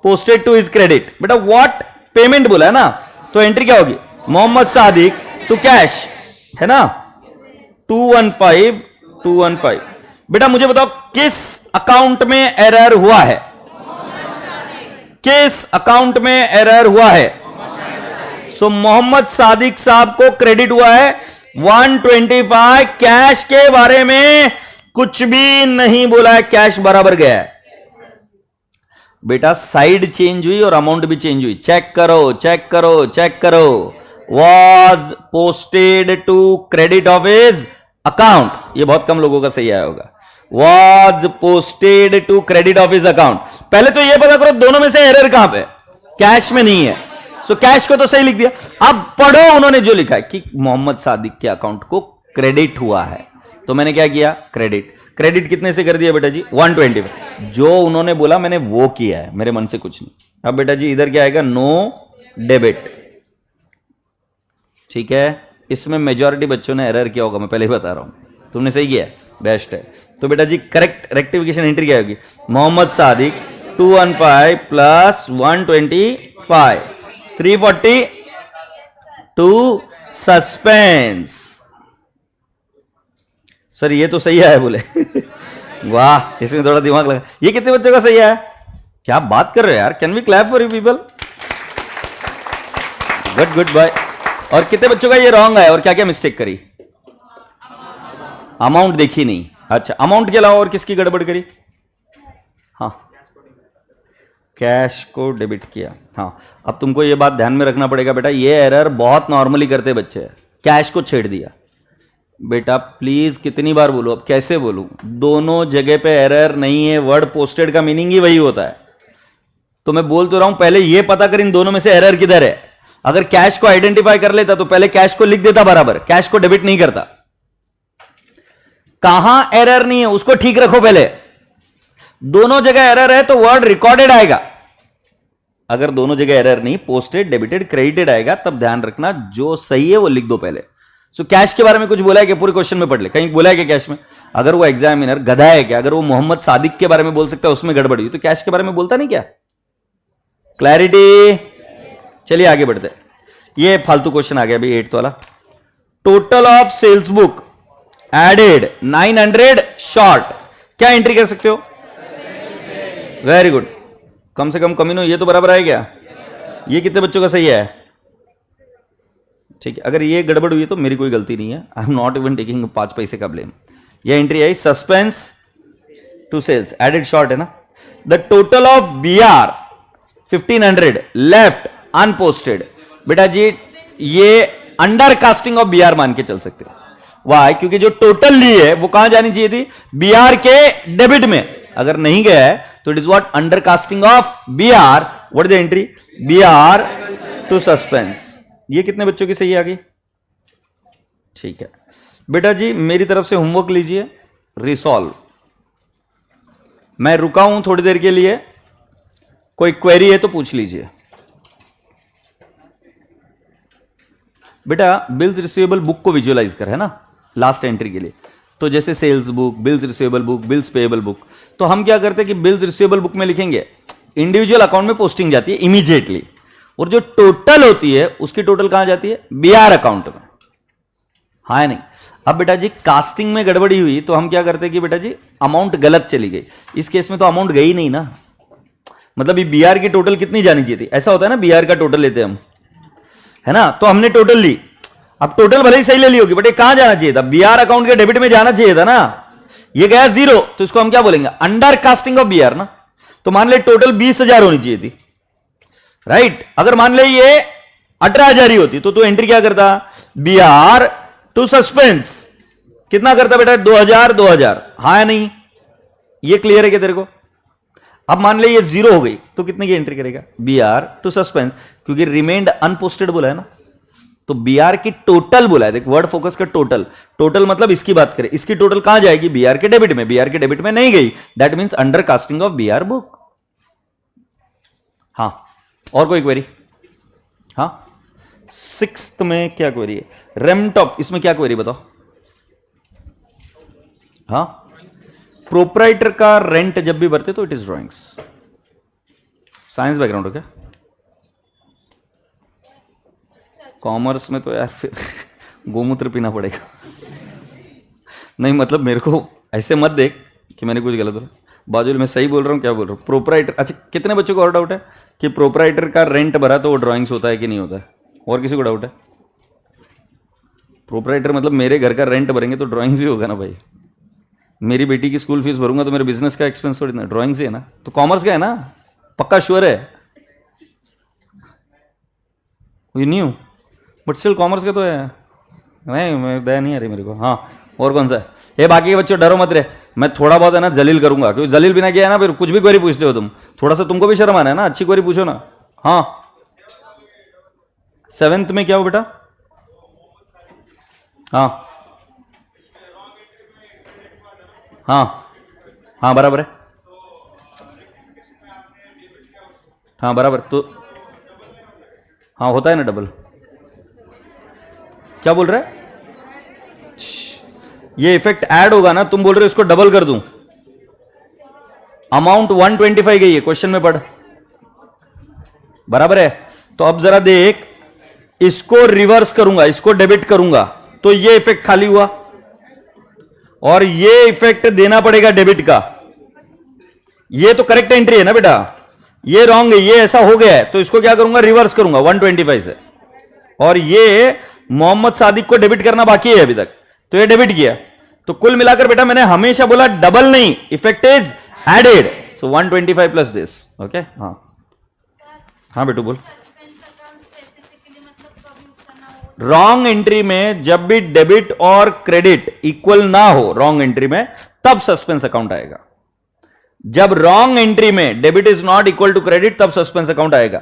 posted to his credit. बेटा व्हाट पेमेंट बोला है ना, तो एंट्री क्या होगी? मोहम्मद सादिक टू कैश, है ना? 215। बेटा मुझे बताओ किस अकाउंट में एरर हुआ है? किस अकाउंट में एरर हुआ है? सो मोहम्मद सादिक साहब को क्रेडिट हुआ है 125। कैश के बारे में कुछ भी नहीं बोला है, कैश बराबर गया है। बेटा साइड चेंज हुई और अमाउंट भी चेंज हुई। चेक करो। Was posted to credit of his account. ये बहुत कम लोगों का सही आया होगा। Was posted to credit of his account. पहले तो ये पता करो दोनों में से एरर कहां पे? कैश में नहीं है। सो कैश को तो सही लिख दिया। अब पढ़ो उन्होंने जो लिखा है कि मोहम्मद सादिक के अकाउंट को क्रेडिट हुआ है, तो मैंने क्या किया? क्रेडिट क्रेडिट कितने से कर दिया बेटा जी? 120। जो उन्होंने बोला मैंने वो किया है, मेरे मन से कुछ नहीं। अब बेटा जी इधर क्या आएगा? No debit. ठीक है, इसमें मेजॉरिटी बच्चों ने एरर किया होगा, मैं पहले ही बता रहा हूं। तुमने सही किया, बेस्ट है। तो बेटा जी करेक्ट रेक्टिफिकेशन एंट्री क्या होगी? Mohammad Sadiq 215 plus 125 340 to suspense. Sir ये तो सही है बोले। वाह, इसमें थोड़ा दिमाग लगा। ये कितने बच्चों का सही है? क्या बात कर रहे हो यार, can we clap for you people? Good goodbye. और कितने बच्चों का ये रॉन्ग है और क्या क्या मिस्टेक करी? अमाउंट देखी नहीं। अच्छा, अमाउंट के अलावा और किसकी गड़बड़ करी? हाँ, कैश को डेबिट किया। हाँ, अब तुमको ये बात ध्यान में रखना पड़ेगा बेटा, ये एरर बहुत नॉर्मली करते बच्चे हैं। कैश को छेड़ दिया। बेटा प्लीज कितनी बार बोलूं, अब कैसे बोलूं? दोनों जगह पे एरर नहीं है, वर्ड पोस्टेड का मीनिंग ही वही होता है। तो मैं बोल तो रहा हूं, पहले ये पता कर इन दोनों में से एरर किधर है। अगर कैश को आइडेंटिफाई कर लेता तो पहले कैश को लिख देता बराबर, कैश को डेबिट नहीं करता। कहां एरर नहीं है उसको ठीक रखो पहले। दोनों जगह एरर है तो वर्ड रिकॉर्डेड आएगा। अगर दोनों जगह एरर नहीं, पोस्टेड डेबिटेड क्रेडिटेड आएगा, तब ध्यान रखना जो सही है वो लिख दो पहले। सो कैश के बारे में कुछ बोला है कि पूरे क्वेश्चन में पढ़ ले, कहीं बोला है कि कैश में? अगर वो एग्जामिनर गधा है क्या? अगर वो मोहम्मद सादिक के बारे में बोल सकता है उसमें गड़बड़ हुई, तो कैश के बारे में बोलता नहीं क्या? क्लैरिटी? चलिए आगे बढ़ते। ये फालतू क्वेश्चन आ गया अभी 8th वाला। Total of sales book added 900 short, क्या एंट्री कर सकते हो? वेरी गुड, कम से कम कमीनो ये तो बराबर है क्या? ये कितने बच्चों का सही है? ठीक है, अगर ये गड़बड़ हुई तो मेरी कोई गलती नहीं है, I am not even taking 5 पैसे का ब्लेम। ये एंट्री आई suspense to sales, added short है ना। The total of B R 1500 left unposted. बेटा जी ये under casting of B R मान के चल सकते हो। वाई? क्योंकि जो टोटल ली है वो कहां जानी चाहिए थी? बी आर के डेबिट में। अगर नहीं गया है तो it is what? Under casting of B R. What is the entry? B R to suspense. ये कितने बच्चों की सही आ गई? ठीक है बेटा जी, मेरी तरफ से होमवर्क लीजिए, रिसॉल्व। मैं रुका हूं थोड़ी देर के लिए, कोई क्वेरी है तो पूछ लीजिए। बेटा बिल्स रिसीवेबल बुक को विजुअलाइज कर, है ना, लास्ट एंट्री के लिए। तो जैसे sales book, bills receivable book, bills payable book, तो हम क्या करते हैं कि बिल्स रिसीवेबल बुक में लिखेंगे, इंडिविजुअल अकाउंट में पोस्टिंग जाती है इमीडिएटली, और जो टोटल होती है उसकी टोटल कहां जाती है? बीआर अकाउंट में। हाँ नहीं? अब बेटा जी कास्टिंग में गड़बड़ी हुई तो हम क्या करते हैं कि बेटा जी अमाउंट गलत चली गई। इस केस में तो अमाउंट गई नहीं ना, मतलब ये बीआर की टोटल कितनी जानी चाहिए थी? ऐसा होता है ना, बीआर का टोटल लेते हैं हम, है ना, तो हमने टोटल ली। अब टोटल भले ही सही ले ली होगी बट ये कहां जाना चाहिए था? बीआर अकाउंट के डेबिट में जाना चाहिए था ना। ये गया 0, तो इसको हम क्या बोलेंगे? अंडर कास्टिंग ऑफ बीआर ना। तो मान ले टोटल 20,000 होनी चाहिए थी, राइट? अगर मान ले ये 18,000 ही होती तो तू एंट्री क्या करता? BR to suspense. कितना करता बेटा? 2,000 2,000। हाँ या नहीं? ये क्लियर है क्या तेरे को? अब मान ले ये 0 हो गई तो कितने की एंट्री करेगा? बीआर टू सस्पेंस, क्योंकि रिमेन्ड अनपोस्टेड बोला है ना, तो बीआर की टोटल बोला है। देख वर्ड फोकस का टोटल, टोटल मतलब इसकी बात करें, इसकी टोटल कहां जाएगी? बीआर के डेबिट में। बीआर के डेबिट में नहीं गई, that means under casting of BR book. हाँ, और कोई क्वेरी? हाँ, 6th में क्या क्वेरी है? रेमटॉप, इसमें क्या क्वेरी बताओ? हाँ, प्रोप्राइटर का रेंट जब भी भरते तो it is drawings. Science background हो क्या? कॉमर्स में तो यार फिर गोमूत्र पीना पड़ेगा। नहीं मतलब मेरे को ऐसे मत देख कि मैंने कुछ गलत बोला, बाजू मैं सही बोल रहा हूँ, क्या बोल रहा हूँ? प्रोप्राइटर। अच्छा, कितने बच्चों को और डाउट है कि प्रोप्राइटर का रेंट भरा तो वो ड्राइंग्स होता है कि नहीं होता है? और किसी को डाउट है? प्रोप्राइटर मतलब मेरे घर का रेंट भरेंगे तो ड्राइंग्स भी होगा ना भाई। मेरी बेटी की स्कूल फीस भरूंगा तो मेरे बिजनेस का एक्सपेंस थोड़ी ना, ड्राइंग्स ही है ना। तो कॉमर्स का है ना, पक्का श्योर है? ये नहीं हूँ बट स्टिल कॉमर्स का तो है। नहीं, मैं दया नहीं आ रही मेरे को। हाँ, और कौन सा है? ये बाकी के बच्चों डरो मत रे, मैं थोड़ा बहुत है ना जलील करूंगा, क्योंकि जलील बिना किया है ना फिर कुछ भी क्वेरी पूछते हो तुम। थोड़ा सा तुमको भी शर्म आना है ना, अच्छी क्वेरी पूछो ना। हाँ, 7th में क्या हो बेटा? हाँ, हाँ हाँ बराबर है, हाँ बराबर। तो हाँ होता है ना डबल। क्या बोल रहे हैं? ये इफेक्ट ऐड होगा ना, तुम बोल रहे हो इसको डबल कर दूं। अमाउंट 125 गई है, क्वेश्चन में पढ़, बराबर है। तो अब जरा देख, इसको रिवर्स करूंगा, इसको डेबिट करूंगा, तो ये इफेक्ट खाली हुआ, और ये इफेक्ट देना पड़ेगा डेबिट का। ये तो करेक्ट एंट्री है ना बेटा, ये रॉन्ग है, ये ऐसा हो गया है, तो इसको क्या करूंगा, रिवर्स करूंगा 125 से। और ये मोहम्मद सादिक को डेबिट करना बाकी है अभी तक, तो ये डेबिट किया। तो कुल मिलाकर बेटा मैंने हमेशा बोला डबल नहीं, effect is added, so 125 plus this. Okay, हाँ हाँ बेटू बोल। रॉन्ग एंट्री में जब भी डेबिट और क्रेडिट इक्वल ना हो रॉन्ग एंट्री में, तब सस्पेंस अकाउंट आएगा। जब रॉन्ग एंट्री में debit is not equal to credit, तब सस्पेंस अकाउंट आएगा।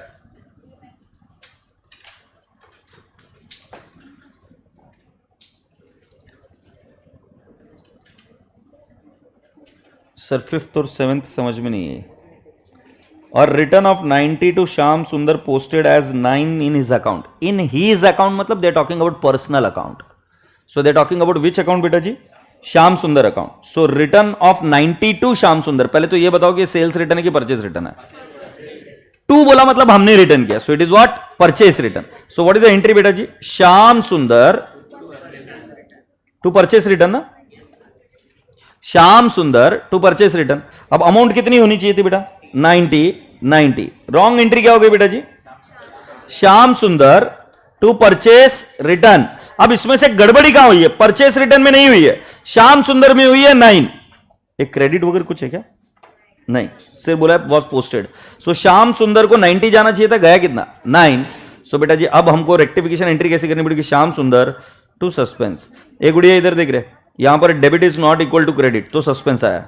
सर 5th और 7th समझ में नहीं है। और return of 90 to Shyam Sundar posted as 9 in his account. In his account मतलब they talking about personal account, so they talking about which account बेटा जी, Shyam Sundar account. So return of 90 to Shyam Sundar. पहले तो ये बताओ कि सेल्स रिटर्न है कि परचेज रिटर्न है। टू बोला मतलब हमने रिटर्न किया, so it is what, purchase return. So what is the entry बेटा जी, श्याम सुंदर टू परचेज रिटर्न ना, श्याम सुंदर टू परचेस रिटर्न। अब अमाउंट कितनी होनी चाहिए थी बेटा, 90। रॉन्ग एंट्री क्या हो गई बेटा जी, श्याम सुंदर टू परचेस रिटर्न। अब इसमें से गड़बड़ी कहां हुई है, परचेस रिटर्न में नहीं हुई है, श्याम सुंदर में हुई है 9। एक क्रेडिट वगैरह कुछ है क्या, नहीं, सिर्फ बोला वॉज पोस्टेड। सो श्याम सुंदर को 90 जाना चाहिए था, गया कितना, 9। सो बेटा जी अब हमको रेक्टिफिकेशन एंट्री कैसे करनी पड़ेगी, श्याम सुंदर टू सस्पेंस। एक गुड़िया इधर देख रहे, यहां पर debit is not equal to credit, तो सस्पेंस आया,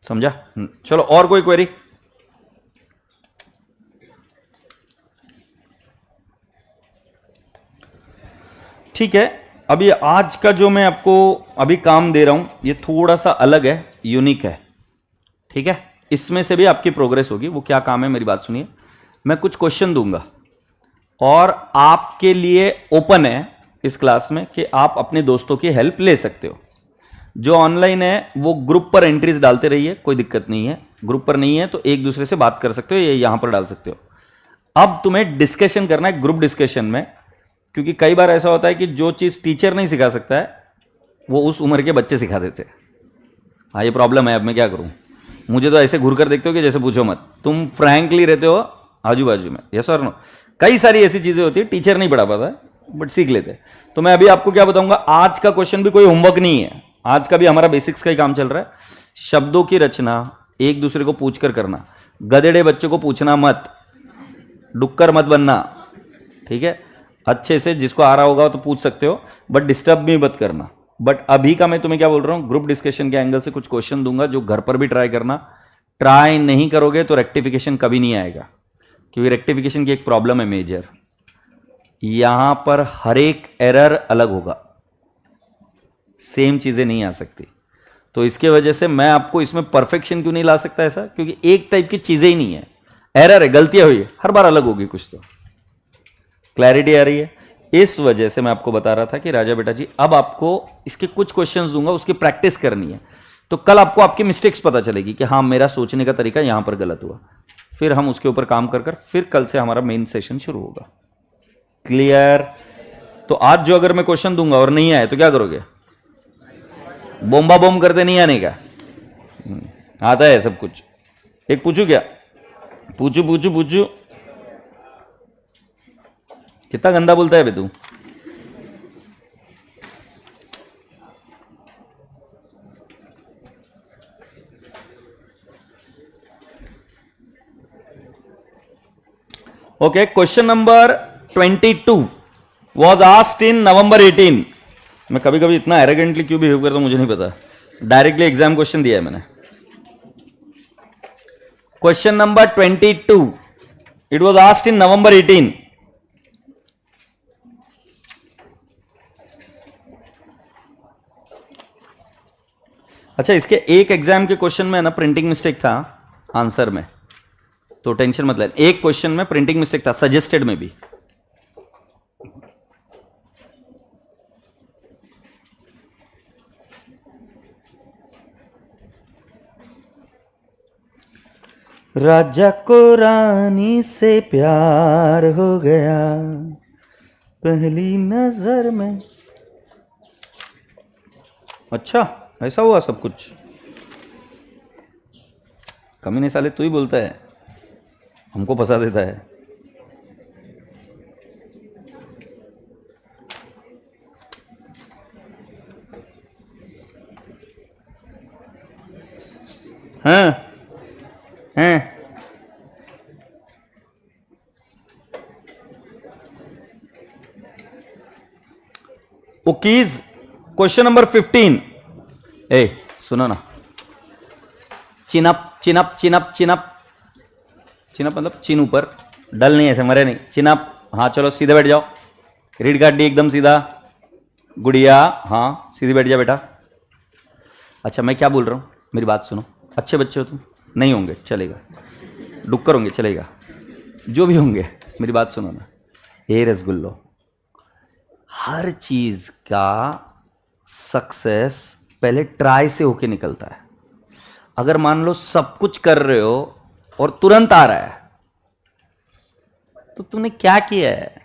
समझा। चलो और कोई क्वेरी। ठीक है, अभी आज का जो मैं आपको अभी काम दे रहा हूं, ये थोड़ा सा अलग है, यूनिक है, ठीक है। इसमें से भी आपकी प्रोग्रेस होगी। वो क्या काम है, मेरी बात सुनिए। मैं कुछ क्वेश्चन दूंगा और आपके लिए ओपन है इस क्लास में कि आप अपने दोस्तों की हेल्प ले सकते हो। जो ऑनलाइन है वो ग्रुप पर एंट्रीज डालते रहिए, कोई दिक्कत नहीं है। ग्रुप पर नहीं है तो एक दूसरे से बात कर सकते हो, ये यहां पर डाल सकते हो। अब तुम्हें डिस्कशन करना है ग्रुप डिस्कशन में, क्योंकि कई बार ऐसा होता है कि जो चीज टीचर नहीं सिखा सकता है वो उस उम्र के बच्चे सिखा देते हैं। हाँ ये प्रॉब्लम है, अब मैं क्या करूं। मुझे तो ऐसे घूर कर देखते हो कि जैसे पूछो मत, तुम फ्रैंकली रहते हो आजू बाजू में, यस और नो। कई सारी ऐसी चीजें होती है टीचर नहीं पढ़ा पाता बट सीख लेते। तो मैं अभी आपको क्या बताऊंगा, आज का क्वेश्चन भी कोई होमवर्क नहीं है, आज का भी हमारा बेसिक्स का ही काम चल रहा है। शब्दों की रचना एक दूसरे को पूछकर करना, गधेड़े बच्चों को पूछना मत, डुक्कर मत बनना, ठीक है। अच्छे से जिसको आ रहा होगा तो पूछ सकते हो, बट डिस्टर्ब भी मत करना। बट अभी का मैं तुम्हें क्या बोल रहा हूं, ग्रुप डिस्कशन के एंगल से कुछ क्वेश्चन दूंगा जो घर पर भी ट्राई करना। ट्राई नहीं करोगे तो रेक्टिफिकेशन कभी नहीं आएगा, क्योंकि रेक्टिफिकेशन की एक प्रॉब्लम है मेजर, यहां पर हर एक एरर अलग होगा, सेम चीजें नहीं आ सकती। तो इसके वजह से मैं आपको इसमें परफेक्शन क्यों नहीं ला सकता ऐसा, क्योंकि एक टाइप की चीजें ही नहीं है, एरर है, गलतियां हुई है, हर बार अलग होगी कुछ। तो क्लैरिटी आ रही है। इस वजह से मैं आपको बता रहा था कि राजा बेटा जी अब आपको इसके कुछ क्वेश्चंस दूंगा, उसकी प्रैक्टिस करनी है। तो कल आपको आपकी मिस्टेक्स पता चलेगी कि हाँ मेरा सोचने का तरीका यहां पर गलत हुआ, फिर हम उसके ऊपर काम कर फिर कल से हमारा मेन सेशन शुरू होगा। क्लियर। तो आज जो अगर मैं क्वेश्चन दूंगा और नहीं आए तो क्या करोगे, बोम्बा बोम करते नहीं आने का, आता है सब कुछ। एक पूछू क्या, पूछू पूछू पूछू, कितना गंदा बोलता है बे तू। Okay, question number 22 was asked in November 18। मैं कभी कभी इतना एरोगेंटली क्यों बिहेव करता हूं मुझे नहीं पता, डायरेक्टली एग्जाम क्वेश्चन दिया है मैंने। Question number 22, it was asked in November 18। अच्छा, इसके एक एग्जाम के क्वेश्चन में ना प्रिंटिंग मिस्टेक था आंसर में, तो टेंशन मत लेना। एक क्वेश्चन में प्रिंटिंग मिस्टेक था, सजेस्टेड में भी। राजा को रानी से प्यार हो गया पहली नजर में। अच्छा, ऐसा हुआ सब कुछ? कमीने साले तू ही बोलता है, हमको फंसा देता है। हाँ हैं, ओकीज क्वेश्चन नंबर 15। ए सुनो ना, chin-up chin-up chin-up chin-up chin-up मतलब चिन ऊपर, डल नहीं ऐसे मरे नहीं, चिनअप। हाँ चलो सीधे बैठ जाओ, रीड गाड़ी एकदम सीधा, गुड़िया हाँ सीधी बैठ जा बेटा। अच्छा मैं क्या बोल रहा हूँ, मेरी बात सुनो, अच्छे बच्चे हो तुम, नहीं होंगे चलेगा, डुक्कर होंगे चलेगा, जो भी होंगे मेरी बात सुनो ना। ए रसगुल्लो, हर चीज का सक्सेस पहले ट्राई से होके निकलता है। अगर मान लो सब कुछ कर रहे हो और तुरंत आ रहा है तो तुमने क्या किया है?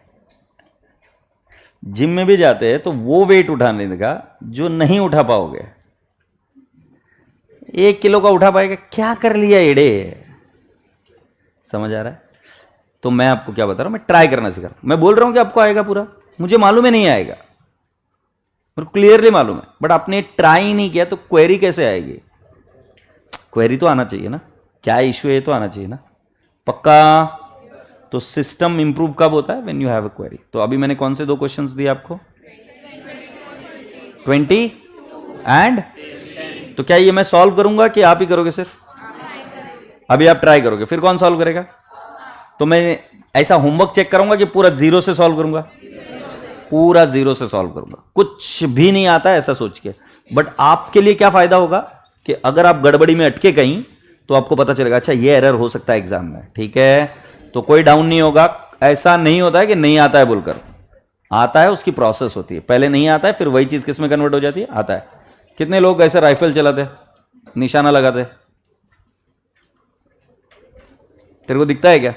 जिम में भी जाते हैं तो वो वेट उठाने का जो नहीं उठा पाओगे, 1 किलो का उठा पाएगा, क्या कर लिया एड़े? समझ आ रहा है? तो मैं आपको क्या बता रहा हूं, मैं ट्राई करना सिखा रहा हूं। मैं बोल रहा हूं कि आपको आएगा पूरा, मुझे मालूम है नहीं आएगा, मेरे को क्लियरली मालूम है, बट आपने ट्राई नहीं किया तो क्वेरी कैसे आएगी? क्वेरी तो आना चाहिए ना, क्या इश्यू है तो आना चाहिए ना, पक्का? तो सिस्टम इंप्रूव कब होता है? When you have a query. तो अभी मैंने कौन से 2 क्वेश्चंस दिए आपको? 20 एंड, तो क्या ये मैं सॉल्व करूंगा कि आप ही करोगे सिर्फ? अभी आप ट्राई करोगे, फिर कौन सॉल्व करेगा? तो मैं ऐसा होमवर्क चेक करूंगा कि पूरा 0 से सॉल्व करूंगा? पूरा 0 से सॉल्व करूंगा, कुछ भी नहीं आता है ऐसा सोच के। बट आपके लिए क्या फायदा होगा कि अगर आप गड़बड़ी में अटके कहीं तो आपको पता चलेगा अच्छा ये एरर हो सकता है एग्जाम में, ठीक है? तो कोई डाउन नहीं होगा। ऐसा नहीं होता है कि नहीं आता है बोलकर, आता है, उसकी प्रोसेस होती है। पहले नहीं आता है, फिर वही चीज किस में कन्वर्ट हो जाती है? आता है। कितने लोग ऐसे राइफल चलाते, निशाना लगाते? तेरे को दिखता है क्या?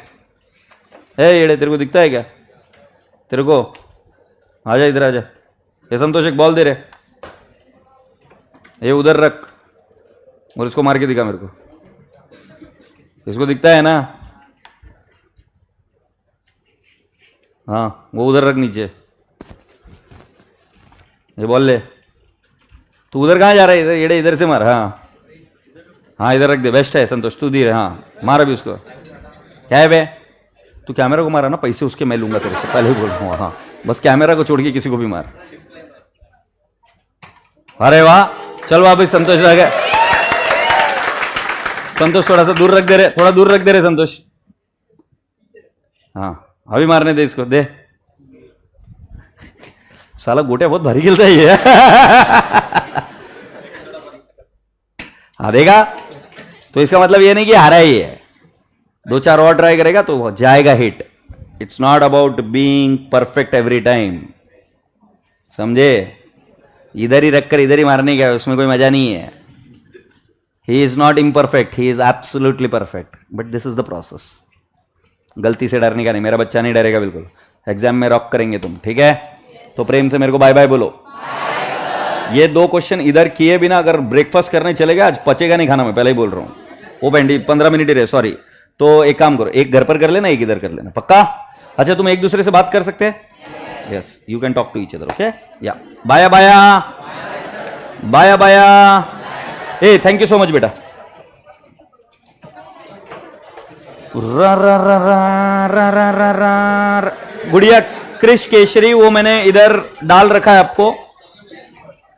येड़े तेरे को दिखता है क्या? तेरे को आजा, इधर आजा। ये संतोष एक बॉल दे रहे, ये उधर रख और इसको मार के दिखा मेरे को। इसको दिखता है ना? हाँ वो उधर रख नीचे, ये बॉल ले। तू उधर कहाँ जा रहा है? इधर येड़े, इधर से मार। हाँ हाँ इधर रख दे, बेस्ट है संतोष, तू धीरे। हाँ मार अभी उसको। क्या है बे, तू कैमरा को मारा ना, पैसे उसके मैं लूंगा तेरे से, पहले ही बोल रहा हूँ। हाँ बस कैमरा को छोड़ के किसी को भी मार। अरे वाह, चल वापस संतोष रह गया। संतोष थोड़ा सा दूर रख दे रहे, थोड़ा दूर रख दे रहे संतोष। हाँ अभी मारने दे इसको, दे। साला गोटे बहुत भारी खेलता है ये। हाँ देगा, तो इसका मतलब ये नहीं कि हारा ही है, 2-4 और ट्राई करेगा तो जाएगा hit. It's not about being perfect every time, समझे? इधर ही रखकर इधर ही मारने का उसमें कोई मजा नहीं है। He is not imperfect, he is absolutely perfect, but this is the process. गलती से डरने का नहीं, मेरा बच्चा नहीं डरेगा बिल्कुल। एग्जाम में रॉक करेंगे तुम, ठीक है? तो प्रेम से मेरे को बाय बाय बोलो। ये 2 क्वेश्चन इधर किए बिना अगर ब्रेकफास्ट करने चलेगा, आज पचेगा नहीं खाना, मैं पहले ही बोल रहा हूँ। ओ बेंडी 15 मिनट ही रहे, सॉरी। तो एक काम करो, एक घर पर कर लेना, एक इधर कर लेना, पक्का? अच्छा तुम एक दूसरे से बात कर सकते हैं? Yes, you can talk to each other, okay? या बाया बाया बाया बाया। ए थैंक यू सो मच बेटा। रा रा रा रा रा रा रा रा। गुड़िया क्रिश केशरी वो मैंने इधर डाल रखा है, आपको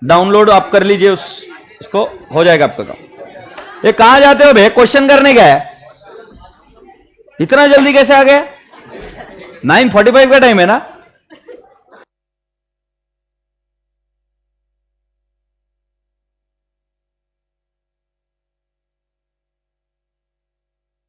डाउनलोड आप कर लीजिए, उसको हो जाएगा आपका काम। ये कहां जाते हो भैया, क्वेश्चन करने का है? इतना जल्दी कैसे आ गए? 9:45 का टाइम है ना।